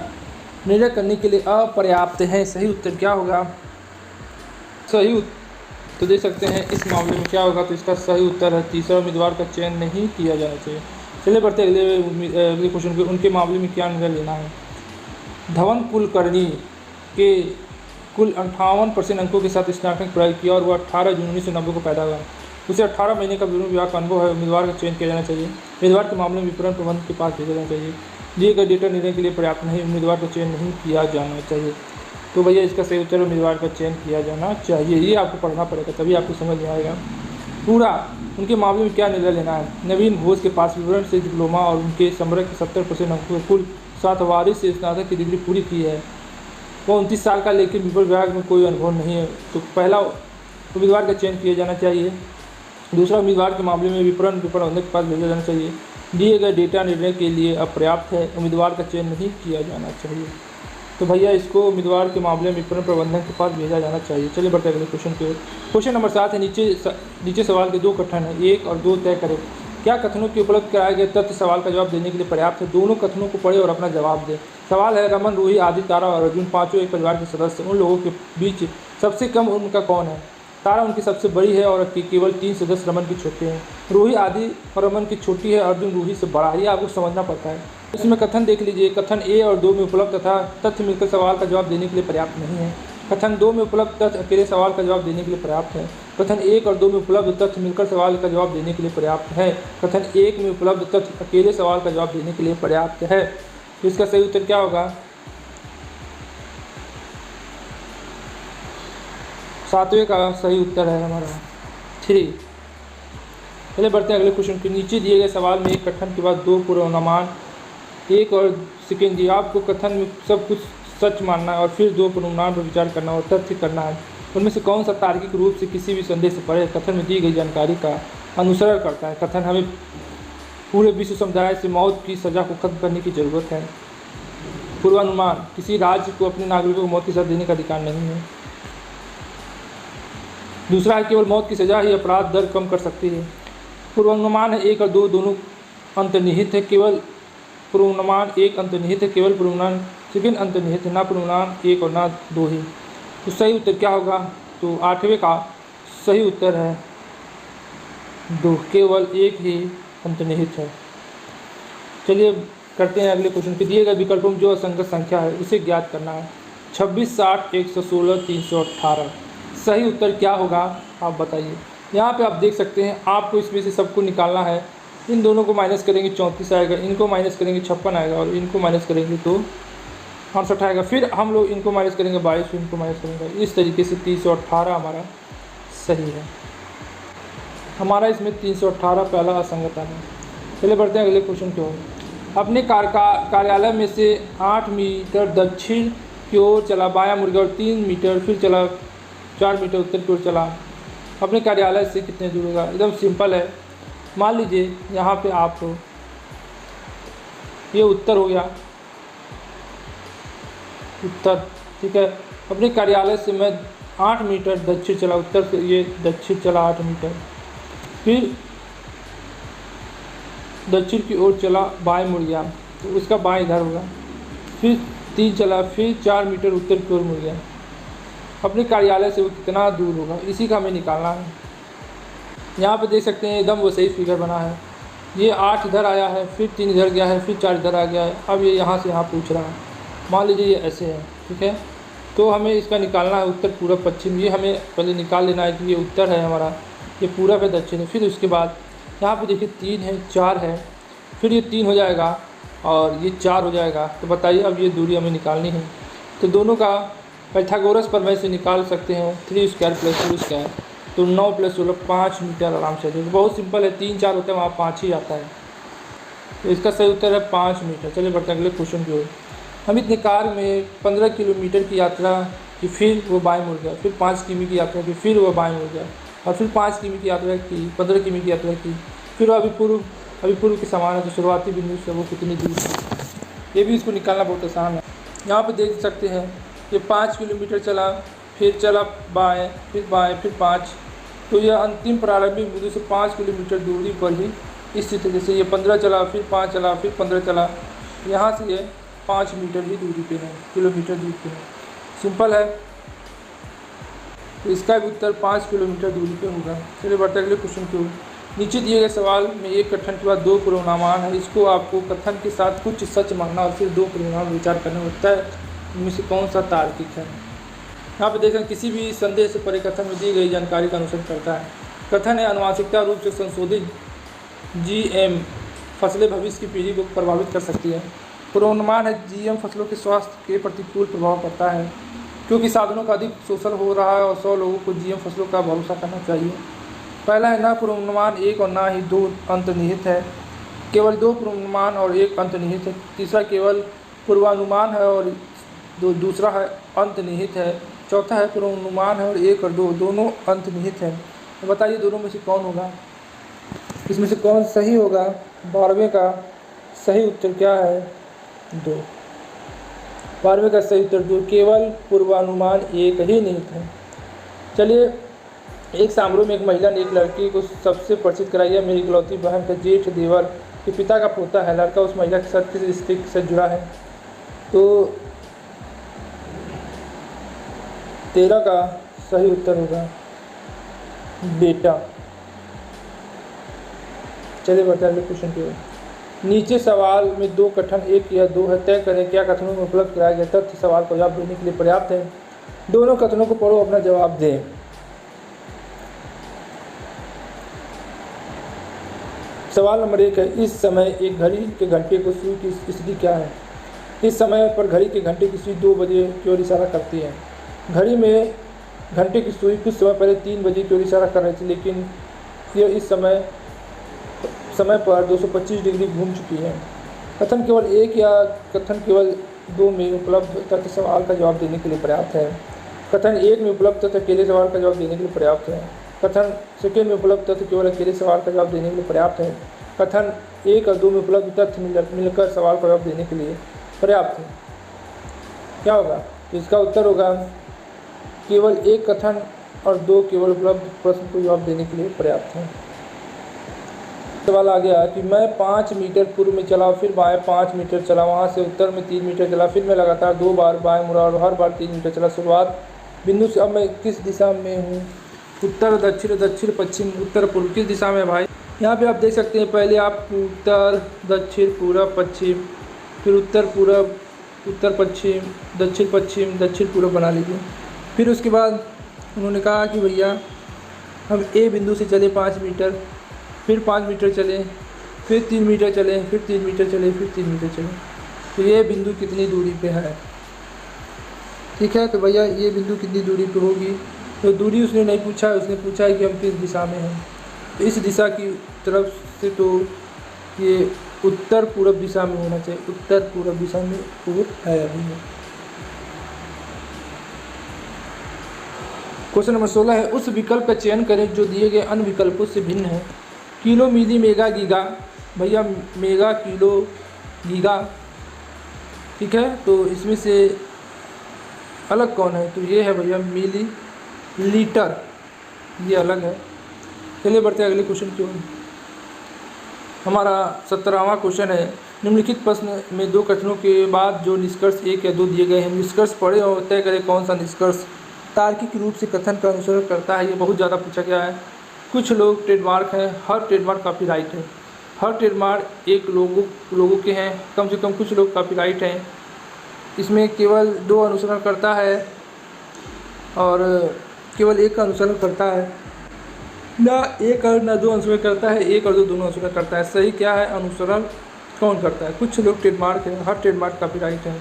निर्णय करने के लिए अपर्याप्त है। सही उत्तर क्या होगा? सही तो देख सकते हैं इस मामले में क्या होगा। तो इसका सही उत्तर है तीसरा, उम्मीदवार का चयन नहीं किया जाना चाहिए। चलिए बढ़ते अगले क्वेश्चन पे। उनके मामले में क्या निर्णय लेना है। धवन कुलकर्णी के कुल 58% अंकों के साथ स्नातक पढ़ाई किया और वह 18 जून 1990 को पैदा हुआ। उसे 18 महीने का विपणन विभाग का अनुभव है। उम्मीदवार का चयन किया जाना चाहिए। उम्मीदवार के मामले में विपणन प्रबंधक के पास भेजा जाना चाहिए। दिए गए डेटा निर्णय के लिए पर्याप्त नहीं, उम्मीदवार का चयन नहीं किया जाना चाहिए। तो भैया इसका सही उत्तर उम्मीदवार का चयन किया जाना चाहिए। ये आपको पढ़ना पड़ेगा तभी आपको समझ में आएगा पूरा। उनके मामले में क्या निर्णय लेना है। नवीन घोष के पास विवरण से डिप्लोमा और उनके समग्र के 70% अंकों कुल 7 वारिश से स्नातक की डिग्री पूरी की है। वो 29 साल का, लेकिन विपणन विभाग में कोई अनुभव नहीं है। तो पहला उम्मीदवार का चयन किया जाना चाहिए। दूसरा, उम्मीदवार के मामले में विपणन प्रबंधक के पास भेजा जाना चाहिए। दिए गए डेटा निर्णय के लिए अपर्याप्त है, उम्मीदवार का चयन नहीं किया जाना चाहिए। तो भैया इसको उम्मीदवार के मामले में विपणन प्रबंधन के पास भेजा जाना चाहिए। चलिए बढ़ते अगले क्वेश्चन की ओर। क्वेश्चन नंबर 7 है। नीचे सवाल के 2 कथन है, 1 और 2 तय करें। क्या कथनों के उपलब्ध कराए गए तथ्य सवाल का जवाब देने के लिए पर्याप्त है। दोनों कथनों को पढ़े और अपना जवाब दें। सवाल है, रमन, रूही, आदि, तारा और अर्जुन पाँचों एक परिवार के सदस्य। उन लोगों के बीच सबसे कम उम्र का कौन है। तारा उनकी सबसे बड़ी है और केवल 3 सदस्य रमन की छोटे हैं। रूही आदि और रमन की छोटी है, अर्जुन रूही से बड़ा है। ये आपको समझना पड़ता है। इसमें कथन देख लीजिए। कथन ए और 2 में उपलब्ध तथा तथ्य मिलकर सवाल का जवाब देने के लिए पर्याप्त नहीं है। कथन 2 में उपलब्ध तथ्य अकेले सवाल का जवाब देने के लिए पर्याप्त है। कथन 1 और 2 में उपलब्ध तथ्य मिलकर सवाल का जवाब देने के लिए पर्याप्त है। कथन 1 में उपलब्ध तथ्य अकेले सवाल का जवाब देने के लिए पर्याप्त है। तो इसका सही उत्तर क्या होगा। 7वें का सही उत्तर है हमारा 3। पहले बढ़ते हैं अगले क्वेश्चन के। नीचे दिए गए सवाल में एक कथन के बाद 2 पूर्वानुमान 1 और सेकेंड दिया। आपको कथन में सब कुछ सच मानना है और फिर 2 पूर्वानुमान पर विचार करना और तथ्य करना है। उनमें से कौन सा तार्किक रूप से किसी भी संदेश से परे कथन में दी गई जानकारी का अनुसरण करता है। कथन हमें पूरे विश्व समुदाय से मौत की सज़ा को खत्म करने की ज़रूरत है। पूर्वानुमान, किसी राज्य को अपने नागरिकों को मौत की सज़ा देने का अधिकार नहीं है। दूसरा है, केवल मौत की सज़ा ही अपराध दर कम कर सकती है। पूर्वानुमान है 1 और 2 दोनों अंतर्निहित है। केवल पूर्वानुमान एक अंतर्निहित है, केवल पूर्वानुमान सेकंड अंतर्निहित है, ना पूर्वानुमान एक और ना दो ही। तो सही उत्तर क्या होगा? तो 8वें का सही उत्तर है 2, केवल एक ही अंतर्निहित है। चलिए करते हैं अगले क्वेश्चन के। दिए गए विकल्पों में जो असंगत संख्या है उसे ज्ञात करना है। 26, 60, 116, 318। सही उत्तर क्या होगा आप बताइए। यहाँ पे आप देख सकते हैं, आपको इसमें से सबको निकालना है। इन दोनों को माइनस करेंगे 34 आएगा, इनको माइनस करेंगे 56 आएगा, और इनको माइनस करेंगे तो 68 आएगा। फिर हम लोग इनको माइनस करेंगे 22, फिर इनको माइनस करेंगे। इस तरीके से 318 हमारा सही है। हमारा इसमें 318 पहला असंगत है। चलिए बढ़ते हैं अगले क्वेश्चन की ओर। अपने कार्यालय में से 8 मीटर दक्षिण की ओर चला बायां मुड़ गया और 3 मीटर फिर चला 4 मीटर उत्तर की ओर चला। अपने कार्यालय से कितने दूर होगा? एकदम सिंपल है। मान लीजिए यहाँ पे आप ये उत्तर हो गया, उत्तर, ठीक है। अपने कार्यालय से मैं 8 मीटर दक्षिण चला, उत्तर से ये दक्षिण चला 8 मीटर, फिर दक्षिण की ओर चला, बाएं मुड़ गया तो उसका बाएं इधर होगा, फिर 3 चला, फिर 4 मीटर उत्तर की ओर मुड़ गया। अपने कार्यालय से वो कितना दूर होगा, इसी का हमें निकालना है। यहाँ पे देख सकते हैं एकदम वो सही फिगर बना है। ये 8 इधर आया है, फिर 3 इधर गया है, फिर 4 इधर आ गया है। अब ये यहाँ से यहाँ पूछ रहा है, मान लीजिए ये ऐसे है, ठीक है। तो हमें इसका निकालना है उत्तर पूरब पश्चिम। ये हमें पहले निकाल लेना है कि ये उत्तर है हमारा, ये पूरब है, दक्षिण है। फिर उसके बाद यहाँ पे देखिए 3 है, 4 है, फिर ये 3 हो जाएगा और ये 4 हो जाएगा। तो बताइए अब ये दूरी हमें निकालनी है। तो दोनों का पाइथागोरस प्रमेय से निकाल सकते हैं। 3 स्क्वायर प्लस 2 स्क्वायर, तो 9 प्लस 16 5 मीटर आराम से। तो बहुत सिंपल है, 3 4 होता है वहाँ 5 ही आता है। तो इसका सही उत्तर है 5 मीटर। चलिए बढ़ते हैं अगले क्वेश्चन की ओर। अमित कार में 15 किलोमीटर की यात्रा की, फिर वो बाएं मुड़ गया, फिर 5 किमी की यात्रा की, फिर वो बाएं मुड़ गया, और फिर 5 किमी की यात्रा की, 15 किमी की यात्रा की, फिर वो अभी पूर्व के समान है। तो शुरुआती बिंदु से वो कितनी दूर है, ये भी इसको निकालना बहुत आसान है। यहाँ पे देख सकते हैं ये 5 किलोमीटर चला, फिर चला बाएँ, फिर 5, तो यह अंतिम प्रारंभिक बिंदु से 5 किलोमीटर दूरी पर ही स्थित है। जैसे ये 15 चला, फिर 5 चला, फिर 15 चला, यहाँ से ये 5 मीटर ही दूरी पे है, किलोमीटर दूरी पे है। सिंपल है, तो इसका भी उत्तर 5 किलोमीटर दूरी पे होगा। चलिए बढ़ते अगले क्वेश्चन की ओर। नीचे दिए गए सवाल में एक कथन के बाद 2 पूर्वानुमान है। इसको आपको कथन के साथ कुछ सच मानना और फिर 2 पूर्वानुमान विचार करना होता है, इनमें से कौन सा तार्किक है। यहाँ पे देखें, किसी भी संदेह से परे कथन में दी गई जानकारी का अनुसरण करता है। कथन है आनुवंशिकता रूप से संशोधित GM फसलें भविष्य की पीढ़ी को प्रभावित कर सकती है। पूर्वानुमान है GM फसलों के स्वास्थ्य के प्रतिकूल प्रभाव पड़ता है, क्योंकि साधनों का अधिक शोषण हो रहा है और 100 लोगों को GM फसलों का भरोसा करना चाहिए। पहला है ना पूर्वानुमान एक और ना ही 2 अंतर्निहित है, केवल 2 पूर्वानुमान और 1 अंतर्निहित है। तीसरा केवल पूर्वानुमान है और दूसरा है अंतर्निहित है। चौथा है पूर्वानुमान है और 1 और 2 दोनों अंतर्निहित है। तो बताइए दोनों में से कौन होगा, इसमें से कौन सही होगा? 12वें का सही उत्तर क्या है? 2। 12वें का सही उत्तर 2, केवल पूर्वानुमान 1 ही निहित है। चलिए, एक समारोह में एक महिला ने एक लड़की को सबसे परिचित कराया। मेरी इकलौती बहन का जेठ देवर के पिता का पोता है। लड़का उस महिला के साथ किस रिश्ते से जुड़ा है? तो 13 का सही उत्तर होगा बेटा। चलिए बढ़ते हैं क्वेश्चन की ओर। नीचे सवाल में 2 कथन 1 या 2 है, तय करें क्या कथनों में उपलब्ध कराया गया तथ्य सवाल का जवाब देने के लिए पर्याप्त है। दोनों कथनों को पढ़ो, अपना जवाब दें। सवाल नंबर 1 है, इस समय एक घड़ी के घंटे को सुई की स्थिति क्या है? इस समय पर घड़ी के घंटे की सुई 2 बजे की ओर इशारा करती है। घड़ी में घंटे की सुई कुछ समय पहले 3 बजे की ओर इशारा कर रही थी, लेकिन यह इस समय पर 225 डिग्री घूम चुकी है। कथन केवल 1 या कथन केवल 2 में उपलब्ध तथ्य सवाल का जवाब देने के लिए पर्याप्त है। कथन 1 में उपलब्ध तथ्य अकेले सवाल का जवाब देने के लिए पर्याप्त है। कथन सेकेंड में उपलब्ध तथ्य केवल अकेले सवाल का जवाब देने के लिए पर्याप्त है। कथन 1 और 2 में उपलब्ध तथ्य मिलकर सवाल का जवाब देने के लिए पर्याप्त है। क्या होगा? तो इसका उत्तर होगा केवल 1 कथन और 2 केवल उपलब्ध प्रश्न को जवाब देने के लिए पर्याप्त है। सवाल आ गया कि मैं 5 मीटर पूर्व में चला, फिर बाएं 5 मीटर चला, वहाँ से उत्तर में 3 मीटर चला, फिर मैं लगातार 2 बार बाएं मुड़ा और हर बार 3 मीटर चला। शुरुआत बिंदु से अब मैं किस दिशा में हूँ? उत्तर, दक्षिण, दक्षिण पश्चिम, उत्तर पूर्व, किस दिशा में भाई? यहाँ पे आप देख सकते हैं, पहले आप उत्तर, दक्षिण, पूरब, पश्चिम, फिर उत्तर पूरब, उत्तर पश्चिम, दक्षिण पश्चिम, दक्षिण पूरब बना लीजिए। फिर उसके बाद उन्होंने कहा कि भैया हम ए बिंदु से चले 5 मीटर, फिर 5 मीटर चले, फिर 3 मीटर चले, फिर 3 मीटर चले, फिर 3 मीटर चले, तो ये बिंदु कितनी दूरी पे है? ठीक है, तो भैया ये बिंदु कितनी दूरी पे होगी? तो दूरी उसने नहीं पूछा है, उसने पूछा है कि हम किस दिशा में हैं। तो इस दिशा की तरफ से तो ये उत्तर पूरब दिशा में होना चाहिए, उत्तर पूरब दिशा में वो है अभी। क्वेश्चन नंबर 16 है, उस विकल्प का चयन करें जो दिए गए अन्य विकल्पों से भिन्न है। किलो, मिली, मेगा, गीगा। भैया मेगा, किलो, गीगा, ठीक है, तो इसमें से अलग कौन है? तो ये है भैया मिली लीटर, ये अलग है। चलिए बढ़ते हैं अगले क्वेश्चन की ओर। हमारा 17वां क्वेश्चन है, निम्नलिखित प्रश्न में 2 कथनों के बाद जो निष्कर्ष 1 या 2 दिए गए हैं, निष्कर्ष पढ़े और तय करें कौन सा निष्कर्ष तार्किक रूप से कथन का अनुसरण करता है। ये बहुत ज़्यादा पूछा गया है। कुछ लोग ट्रेडमार्क हैं, हर ट्रेडमार्क कॉपीराइट है, हर ट्रेडमार्क एक लोगों के हैं, कम से कम कुछ लोग कॉपीराइट हैं। इसमें केवल 2 अनुसरण करता है और केवल 1 का अनुसरण करता है, ना 1 और ना 2 अनुसरण करता है, 1 और 2 दोनों अनुसरण करता है। सही क्या है? अनुसरण कौन करता है? कुछ लोग ट्रेडमार्क है, हर ट्रेडमार्क कॉपीराइट है,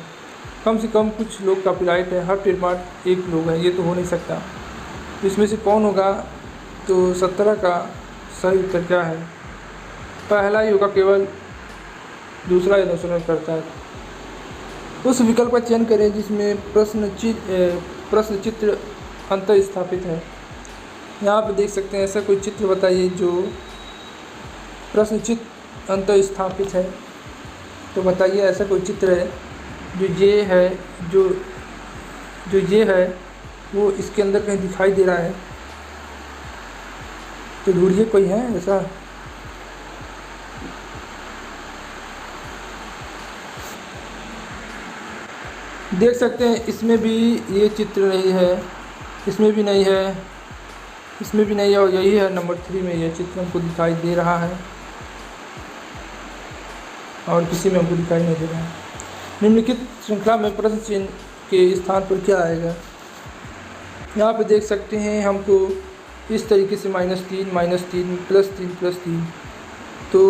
कम से कम कुछ लोग कॉपीराइट है, हर ट्रेडमार्क 1 लोग है, ये तो हो नहीं सकता। इसमें से कौन होगा? तो 17 का सही उत्तर क्या है? पहला ही होगा, केवल दूसरा ही अनुसरण करता है। उस विकल्प का चयन करें जिसमें प्रश्न चित्र अंतर स्थापित है। यहाँ पे देख सकते हैं, ऐसा कोई चित्र बताइए जो प्रश्न चित्र अंतर स्थापित है। तो बताइए ऐसा कोई चित्र है जो ये है, जो ये है वो इसके अंदर कहीं दिखाई दे रहा है, तो ढूंढिए कोई है ऐसा। देख सकते हैं इसमें भी ये चित्र नहीं है, इसमें भी नहीं है, इसमें भी नहीं है, और यही है नंबर 3 में ये चित्र हमको दिखाई दे रहा है, और किसी में हमको दिखाई नहीं दे रहा है। निम्नलिखित श्रृंखला में प्रश्न चिन्ह के स्थान पर क्या आएगा? यहाँ पे देख सकते हैं हमको इस तरीके से -3, -3, +3, +3, तो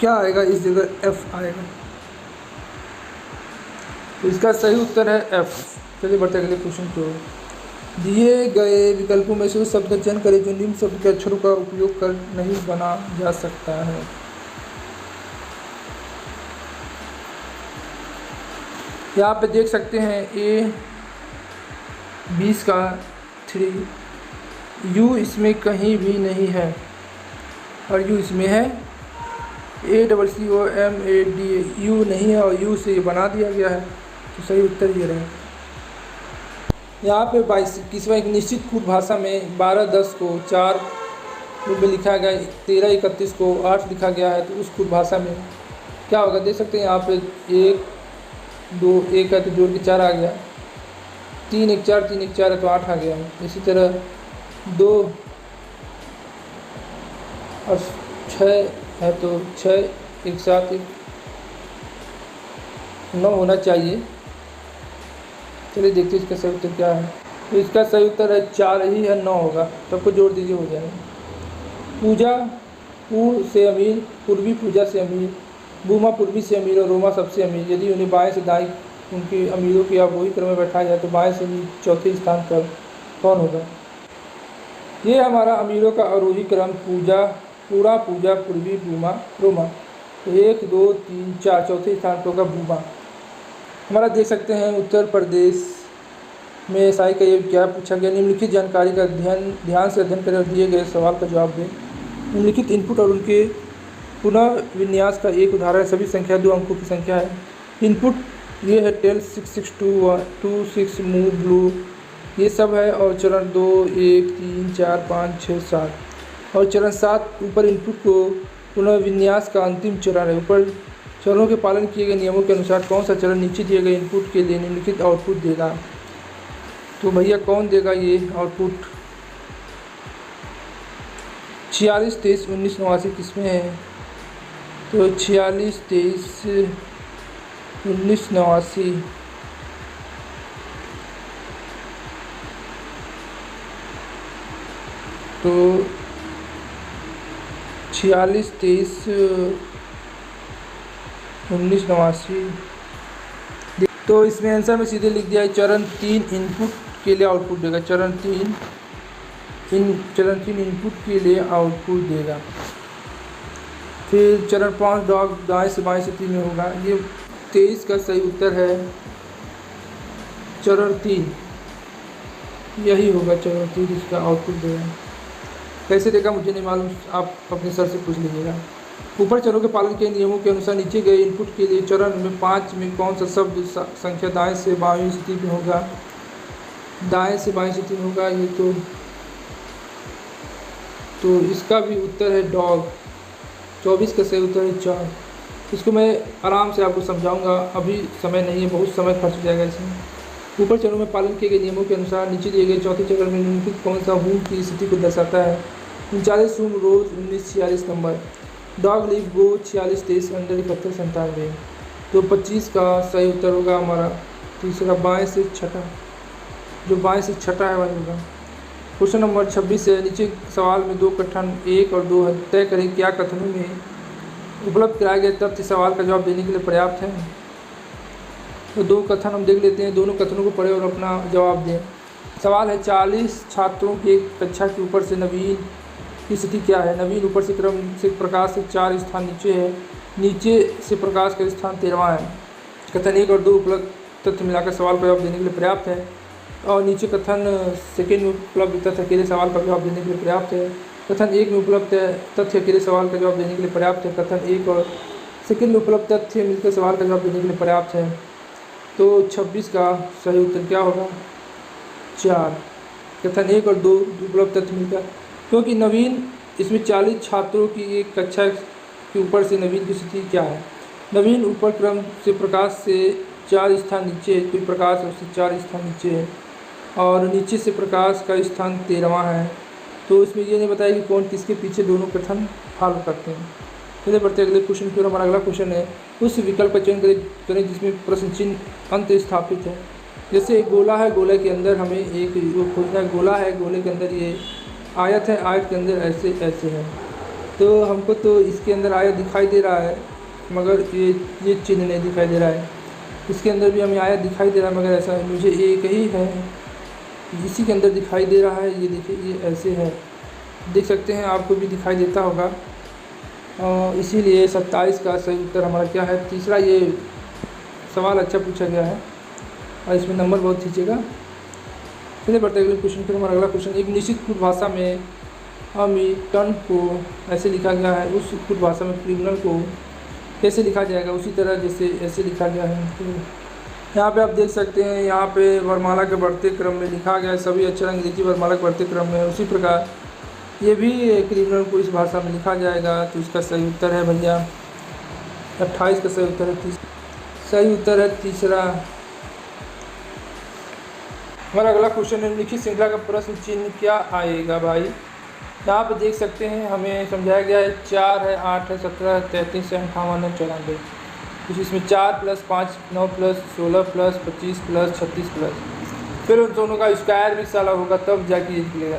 क्या आएगा? इस जगह F आएगा, तो इसका सही उत्तर है F। चलिए बढ़ते अगले क्वेश्चन को। दिए गए विकल्पों में से उस शब्द का चयन करें जो निम्न शब्द के अक्षरों का उपयोग कर नहीं बना जा सकता है। यहाँ पे देख सकते हैं A 20 का 3, U इसमें कहीं भी नहीं है और U इसमें है, ACCOMAD U नहीं है और U से बना दिया गया है, तो सही उत्तर ये रहे। यहाँ पे 22वां एक निश्चित कूट भाषा में 12-10 को 4 रूप में लिखा गया, 13-31 को 8 लिखा गया है, तो उस कूट भाषा में क्या होगा? देख सकते हैं यहाँ पे 1 2 1 है तो जोड़ के 4 आ गया, 3 1 4 3 1 4 है तो 8 आ गया। इसी तरह 2 और 6 है तो 6 1 7 1 9 होना चाहिए। चलिए देखते हैं इसका सही उत्तर क्या है। तो इसका सही उत्तर है 4 ही है, 9 होगा, सबको जोड़ दीजिए हो जाएगा। पूजा पूर्व से अमीर, पूर्वी पूजा से अमीर, बूमा पूर्वी से अमीर और रोमा सबसे अमीर। यदि उन्हें बाएं से दाएं उनके अमीरों की अवरोही क्रम में बैठाया जाए तो बाएं से चौथे स्थान पर कौन होगा? ये हमारा अमीरों का अवरोही क्रम, पूजा, पूरा, पूजा, पूर्वी, बूमा, रोमा। तो 1 2 3 4 चौथे स्थान पर होगा बूमा। हमारा देख सकते हैं उत्तर प्रदेश में एसआई का ये क्या पूछा गया? निम्नलिखित जानकारी का ध्यान से अध्ययन करें और दिए गए सवाल का जवाब दें। निम्नलिखित इनपुट और उनके पुनः विन्यास का एक उदाहरण। सभी संख्या 2 अंकों की संख्या है। इनपुट ये है टेल 6 6 2 2 6 मूव ब्लू, ये सब है, और चरण 2 1 3 4 5 6 7। और चरण 7 ऊपर इनपुट को पुनर्विन्यास का अंतिम चरण है। ऊपर चरणों के पालन किए गए नियमों के अनुसार कौन सा चरण नीचे दिए गए इनपुट के लिए निम्नलिखित आउटपुट देगा। तो भैया कौन देगा ये आउटपुट? 46 23 19 89 किसमें है? तो 46 23 19 89 तो 46 23 19 89। तो इसमें आंसर में सीधे लिख दिया है चरण 3 इनपुट के लिए आउटपुट देगा। चरण 3 इनपुट के लिए आउटपुट देगा। फिर चरण 5 डॉग दाएं से बाएं स्थिति में होगा। ये 23 का सही उत्तर है चरण 3, यही होगा चरण 3 इसका आउटपुट देगा। कैसे देगा मुझे नहीं मालूम, आप अपने सर से पूछ लीजिएगा। ऊपर चरणों के पालन के नियमों के अनुसार नीचे गए इनपुट के लिए चरण में 5 में कौन सा शब्द संख्या दाएं से बाएं स्थिति में होगा? दाएं से बाएं स्थिति में होगा ये तो इसका भी उत्तर है डॉग। 24 का सही उत्तर है 4। इसको मैं आराम से आपको समझाऊंगा, अभी समय नहीं है, बहुत समय खर्च हो जाएगा इसमें। ऊपर चरणों में पालन किए गए नियमों के अनुसार नीचे दिए गए चौथे चरण में निम्नलिखित कौन सा हूम की स्थिति को दर्शाता है? 39 हूम रोज 19 46 नंबर। डॉग लीव गो 46 23 अंडर 71 97। तो 25 का सही उत्तर होगा हमारा तीसरा बाएं से छठा, जो बाएं से छठा है वही होगा। क्वेश्चन नंबर 26 है। नीचे सवाल में 2 कथन 1 और 2 है। तय करें क्या कथनों में उपलब्ध कराए गए तथ्य सवाल का जवाब देने के लिए पर्याप्त है। तो 2 कथन हम देख लेते हैं, दोनों कथनों को पढ़ें और अपना जवाब दें। सवाल है 40 छात्रों की एक कक्षा के ऊपर से नवीन की स्थिति क्या है? नवीन ऊपर से क्रम से प्रकाश से 4 स्थान नीचे है, नीचे से प्रकाश का स्थान 13वां है। कथन 1 और 2 उपलब्ध तथ्य मिलाकर सवाल का जवाब देने के लिए पर्याप्त है। और नीचे कथन सेकेंड में उपलब्ध तथ्य अकेले सवाल का जवाब देने के लिए पर्याप्त है। कथन 1 में उपलब्ध तथ्य अकेले सवाल का जवाब देने के लिए पर्याप्त है। कथन 1 और सेकेंड में उपलब्ध तथ्य मिलकर सवाल का जवाब देने के लिए पर्याप्त है। तो 26 का सही उत्तर क्या होगा? 4। कथन 1 और 2 उपलब्ध तथ्य मिलकर, क्योंकि नवीन इसमें 40 छात्रों की एक कक्षा के ऊपर से नवीन की स्थिति क्या है? नवीन ऊपर क्रम से प्रकाश से 4 स्थान नीचे है, कोई प्रकाश है उससे 4 स्थान नीचे है और नीचे से प्रकाश का स्थान 13वां है। तो इसमें ये नहीं बताया कि कौन किसके पीछे दोनों कथन फॉलो करते हैं। चलिए बढ़ते अगले क्वेश्चन की ओर। हमारा अगला क्वेश्चन है उस विकल्प का चयन करें जिसमें प्रश्न चिन्ह अंत स्थापित है। जैसे एक गोला है, गोले के अंदर हमें एक खोजना है। गोला है, गोले के अंदर ये आयत है, आयत के अंदर ऐसे ऐसे है। तो हमको तो इसके अंदर आयत दिखाई दे रहा है मगर ये चिन्ह नहीं दिखाई दे रहा है। इसके अंदर भी हमें आयत दिखाई दे रहा है मगर ऐसा है, मुझे एक ही है इसी के अंदर दिखाई दे रहा है। ये देखिए ये ऐसे है, देख सकते हैं, आपको भी दिखाई देता होगा। इसीलिए 27 का सही उत्तर हमारा क्या है? तीसरा। ये सवाल अच्छा पूछा गया है और इसमें नंबर बहुत खींचेगा। चलिए बढ़ते अगले क्वेश्चन पर। हमारा अगला क्वेश्चन एक निश्चित कुट भाषा में अमिटन को ऐसे लिखा गया है, उस कुट भाषा में क्रिमिनल को कैसे लिखा जाएगा? उसी तरह जैसे ऐसे लिखा गया है। तो यहाँ पे आप देख सकते हैं, यहाँ पे वर्णमाला के बढ़ते क्रम में लिखा गया है, सभी अक्षर अंग्रेजी वर्णमाला के बढ़ते क्रम में है। उसी प्रकार ये भी क्रिमिनल को इस भाषा में लिखा जाएगा। तो इसका सही उत्तर है भैया 28 का सही उत्तर है सही उत्तर है तीसरा। हमारा अगला क्वेश्चन है लिखित श्रृंखला का प्रश्न चिन्ह क्या आएगा भाई? यहाँ पे देख सकते हैं हमें समझाया गया है 4 है, 8 है, 17 है, 33 है, 58 है, 94। कुछ इसमें 4 + 5 9 + 16 + 25 + 36 प्लस फिर उन दोनों का स्क्वायर भी साला होगा तब जाके ये निकलेगा,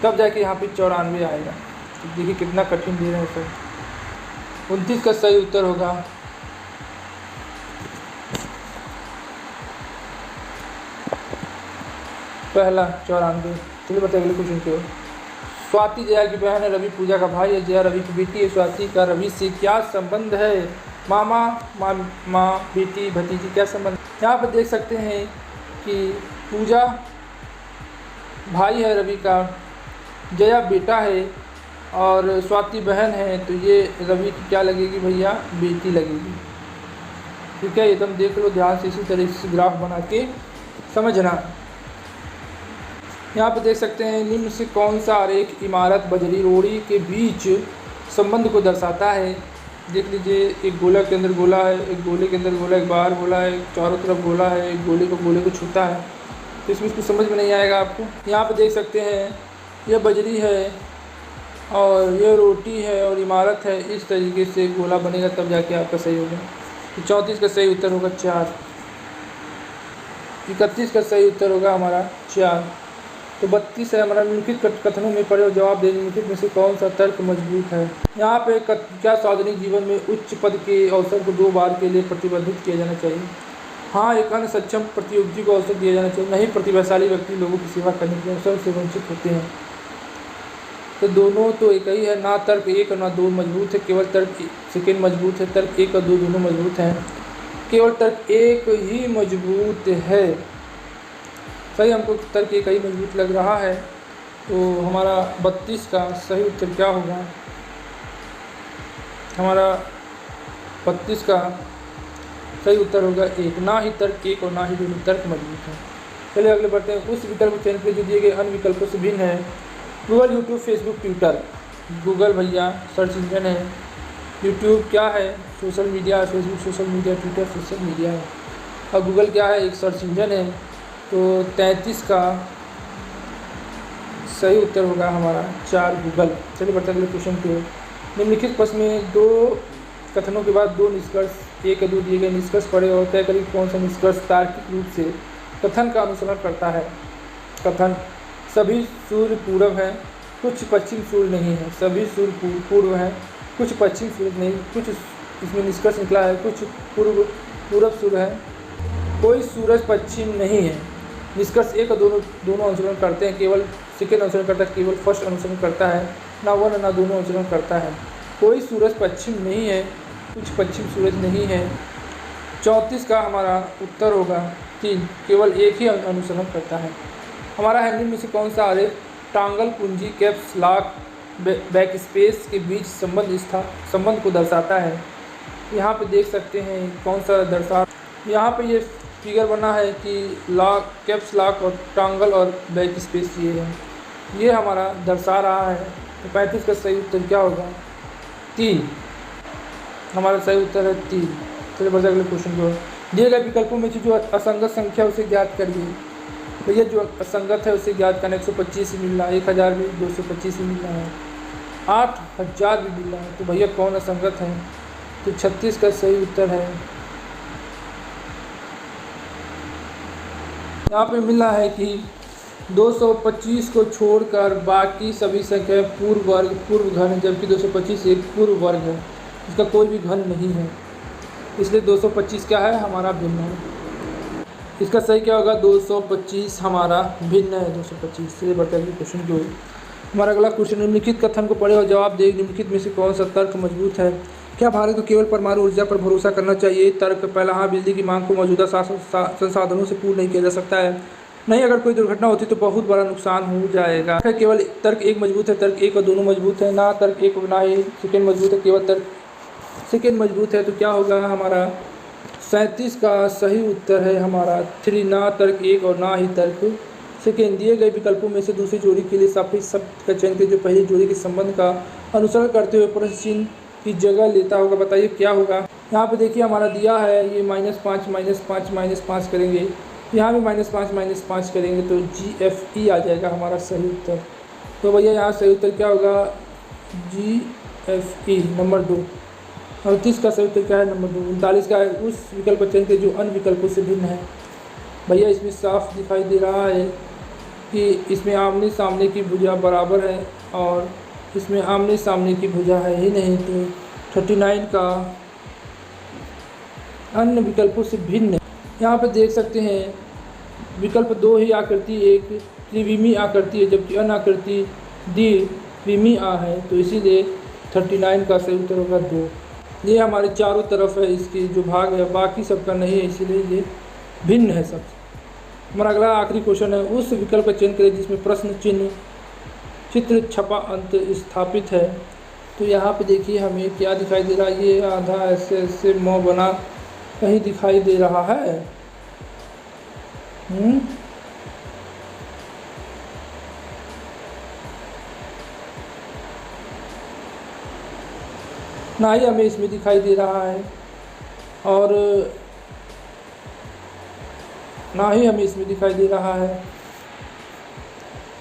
तब जाके यहाँ पे 94 आएगा। तो देखिए कितना कठिन दे रहे हैं सर। 29 का सही उत्तर होगा पहला 94। चलिए बताइए अगले क्वेश्चन की ओर। स्वाति जया की बहन है, रवि पूजा का भाई है, जया रवि की बेटी है। स्वाति का रवि से क्या संबंध है? मामा माँ बेटी भतीजी क्या संबंध? यहाँ पर देख सकते हैं कि पूजा भाई है रवि का, जया बेटा है और स्वाति बहन है। तो ये रवि की क्या लगेगी भैया? बेटी लगेगी। ठीक है, एकदम देख लो ध्यान से, इसी तरह से ग्राफ बना के समझना। यहाँ पे देख सकते हैं निम्न से कौन सा आरेख इमारत बजरी रोड़ी के बीच संबंध को दर्शाता है। देख लीजिए, एक गोला के अंदर गोला है, एक गोले के अंदर गोला, एक बाहर गोला है, एक चारों तरफ गोला है, एक गोले को छूता है। तो इसमें कुछ समझ में नहीं आएगा आपको। यहाँ पे देख सकते हैं यह बजरी है और यह रोटी है और इमारत है, इस तरीके से गोला बनेगा तब जाके आपका सही होगा। तो 34 का सही उत्तर होगा 4। 31 का सही उत्तर होगा हमारा 4। तो 32 है हमारा निम्नलिखित कथनों में पढ़े और जवाब दें निम्नलिखित में से कौन सा तर्क मजबूत है। यहाँ पे क्या सार्वजनिक जीवन में उच्च पद के अवसर को 2 बार के लिए प्रतिबंधित किया जाना चाहिए। हाँ, एक अन्य सक्षम प्रतियोगी को अवसर दिया जाना चाहिए। नहीं, प्रतिभाशाली व्यक्ति लोगों की सेवा करने के अवसर से वंचित होते हैं। तो दोनों तो एक ही है, ना तर्क 1 और ना 2 मजबूत है, केवल तर्क सेकेंड मजबूत है। तर्क 1 और 2 दोनों मजबूत हैं, केवल तर्क 1 ही मजबूत है। सही, हमको तर्क 1 ही मजबूत लग रहा है। तो हमारा 32 का सही उत्तर क्या होगा? हमारा 32 का सही उत्तर होगा 1। ना ही तर्क 1 और ना ही 2 तर्क मजबूत है। चलिए आगे बढ़ते हैं। उस विकल्प चयन के जो दिए गए अन्य विकल्पों से भिन्न है। Google, YouTube, Facebook, Twitter. Google भैया सर्च इंजन है, यूट्यूब क्या है? Social media, Facebook social media, Twitter social media है, और गूगल क्या है? एक सर्च इंजन है। तो 33 का सही उत्तर होगा हमारा 4 गूगल। चलिए बढ़ते हैं अगले क्वेश्चन पे। निम्नलिखित प्रश्न में 2 कथनों के बाद 2 निष्कर्ष 1 या 2 दिए गए निष्कर्ष पढ़े और तय करें कौन सा निष्कर्ष तार्किक रूप से कथन का अनुसरण करता है। कथन: सभी सूर्य पूरब हैं, कुछ पश्चिम सूर्य नहीं है। सभी सूर्य पूर्व हैं, कुछ पश्चिम सूर्य नहीं। कुछ इसमें निष्कर्ष निकला है, कुछ पूरब सूर्य है, कोई सूरज पश्चिम नहीं है। निष्कर्ष 1 और दोनों अनुसरण करते हैं, केवल सेकेंड अनुसरण करता है, केवल फर्स्ट अनुसरण करता है। ना 1 ना दोनों अनुसरण करता है। कोई सूरज पश्चिम नहीं है, कुछ पश्चिम सूरज नहीं है। 34 का हमारा उत्तर होगा 3, केवल एक ही अनुसरण करता है। हमारा हैंडल में से कौन सा आरेख टांगल पूंजी कैप्स लॉक बैक स्पेस के बीच संबंध को दर्शाता है। यहाँ पे देख सकते हैं कौन सा दर्शा, यहाँ पे ये फिगर बना है कि लॉक, कैप्स लॉक और टांगल और बैक स्पेस ये हमारा दर्शा रहा है। तो 35 का सही उत्तर क्या होगा? 3। हमारा सही उत्तर है 3। चलिए बढ़ते अगले क्वेश्चन को। दिए गए विकल्पों में से जो असंगत संख्या उसे ज्ञात करिए। तो ये जो असंगत है उसे ज्ञात करना। 125 ही मिल रहा है, 1000 भी 225 ही मिल रहा है, 8000 भी मिल रहा है। तो भैया कौन असंगत है? तो 36 का सही उत्तर है। यहाँ पे मिल रहा है कि 225 को छोड़कर बाकी सभी संख्या पूर्व घन है, जबकि 225 एक पूर्व वर्ग है, इसका कोई भी घन नहीं है, इसलिए 225 क्या है? हमारा भिन्न है। इसका सही क्या होगा? 225 हमारा भिन्न है, 225। चलिए बढ़ते हैं क्वेश्चन की ओर। हमारा अगला क्वेश्चन: निम्नलिखित कथन को पढ़े और जवाब दें निम्नलिखित में से कौन सा तर्क मजबूत है। क्या भारत को केवल परमाणु ऊर्जा पर भरोसा करना चाहिए? तर्क पहला: हाँ, बिजली की मांग को मौजूदा संसाधनों से पूर्ण नहीं किया जा सकता है। नहीं, अगर कोई दुर्घटना होती तो बहुत बड़ा नुकसान हो जाएगा। केवल तर्क 1 मजबूत है, तर्क 1 और दोनों मजबूत है। ना तर्क 1 ना ही सेकेंड मजबूत है, केवल तर्क सेकेंड मजबूत है। तो क्या होगा हमारा? 37 का सही उत्तर है हमारा 3। ना तर्क 1 और ना ही तर्क सेकेंड। दिए गए विकल्पों में से दूसरी जोड़ी के लिए सापेक्ष शब्द का चयन करें जो पहली जोड़ी के संबंध का अनुसरण करते हुए प्रश्न चिन्ह की जगह लेता होगा। बताइए क्या होगा? यहाँ पे देखिए हमारा दिया है ये -5 -5 करेंगे, यहाँ भी -5 करेंगे, तो GFE आ जाएगा हमारा सही उत्तर। तो भैया यहाँ सही उत्तर क्या होगा? GFE number 2। 38 का सही उत्तर क्या है? नंबर 2। 39 का है उस विकल्प का चयन करें जो अन्य विकल्पों से भिन्न है। भैया इसमें साफ दिखाई दे रहा है कि इसमें आमने सामने की भुजा बराबर है और इसमें आमने सामने की भुजा है ही नहीं। तो 39 का अन्य विकल्पों से भिन्न है। यहाँ पे देख सकते हैं विकल्प 2 ही आकृति एक त्रिविमी आकृति है, जबकि अन्य आकृति द्विविमी है, तो इसीलिए 39 का सही उत्तर होगा 2। ये हमारे चारों तरफ है, इसकी जो भाग है बाकी सबका नहीं है, इसीलिए ये भिन्न है सब। हमारा अगला आखिरी क्वेश्चन है उस विकल्प का चयन करें जिसमें प्रश्न चिन्ह चित्र छपा अंत स्थापित है। तो यहाँ पे देखिए हमें क्या दिखाई दे रहा है? ये आधा ऐसे मुँह बना कहीं दिखाई दे रहा है। ना ही हमें इसमें दिखाई दे रहा है, और ना ही हमें इसमें दिखाई दे रहा है,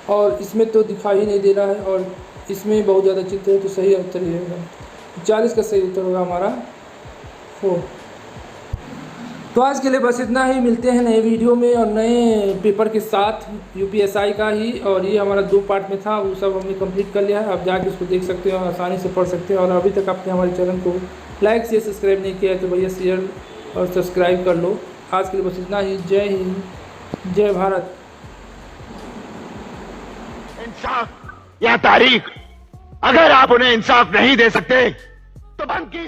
और इसमें तो दिखाई ही नहीं दे रहा है, और इसमें बहुत ज़्यादा चित्र है। तो सही उत्तर ये होगा 40 का सही उत्तर होगा हमारा 4। तो आज के लिए बस इतना ही। मिलते हैं नए वीडियो में और नए पेपर के साथ, यूपीएसआई का ही। और ये हमारा 2 पार्ट में था, वो सब हमने कंप्लीट कर लिया है। आप जाके उसको देख सकते हो और आसानी से पढ़ सकते हो। और अभी तक आपने हमारे चैनल को लाइक शेयर सब्सक्राइब नहीं किया है तो भैया शेयर और सब्सक्राइब कर लो। आज के लिए बस इतना ही। जय हिंद, जय भारत। इंसाफ या तारीख, अगर आप उन्हें इंसाफ नहीं दे सकते तो बंद कीजिए।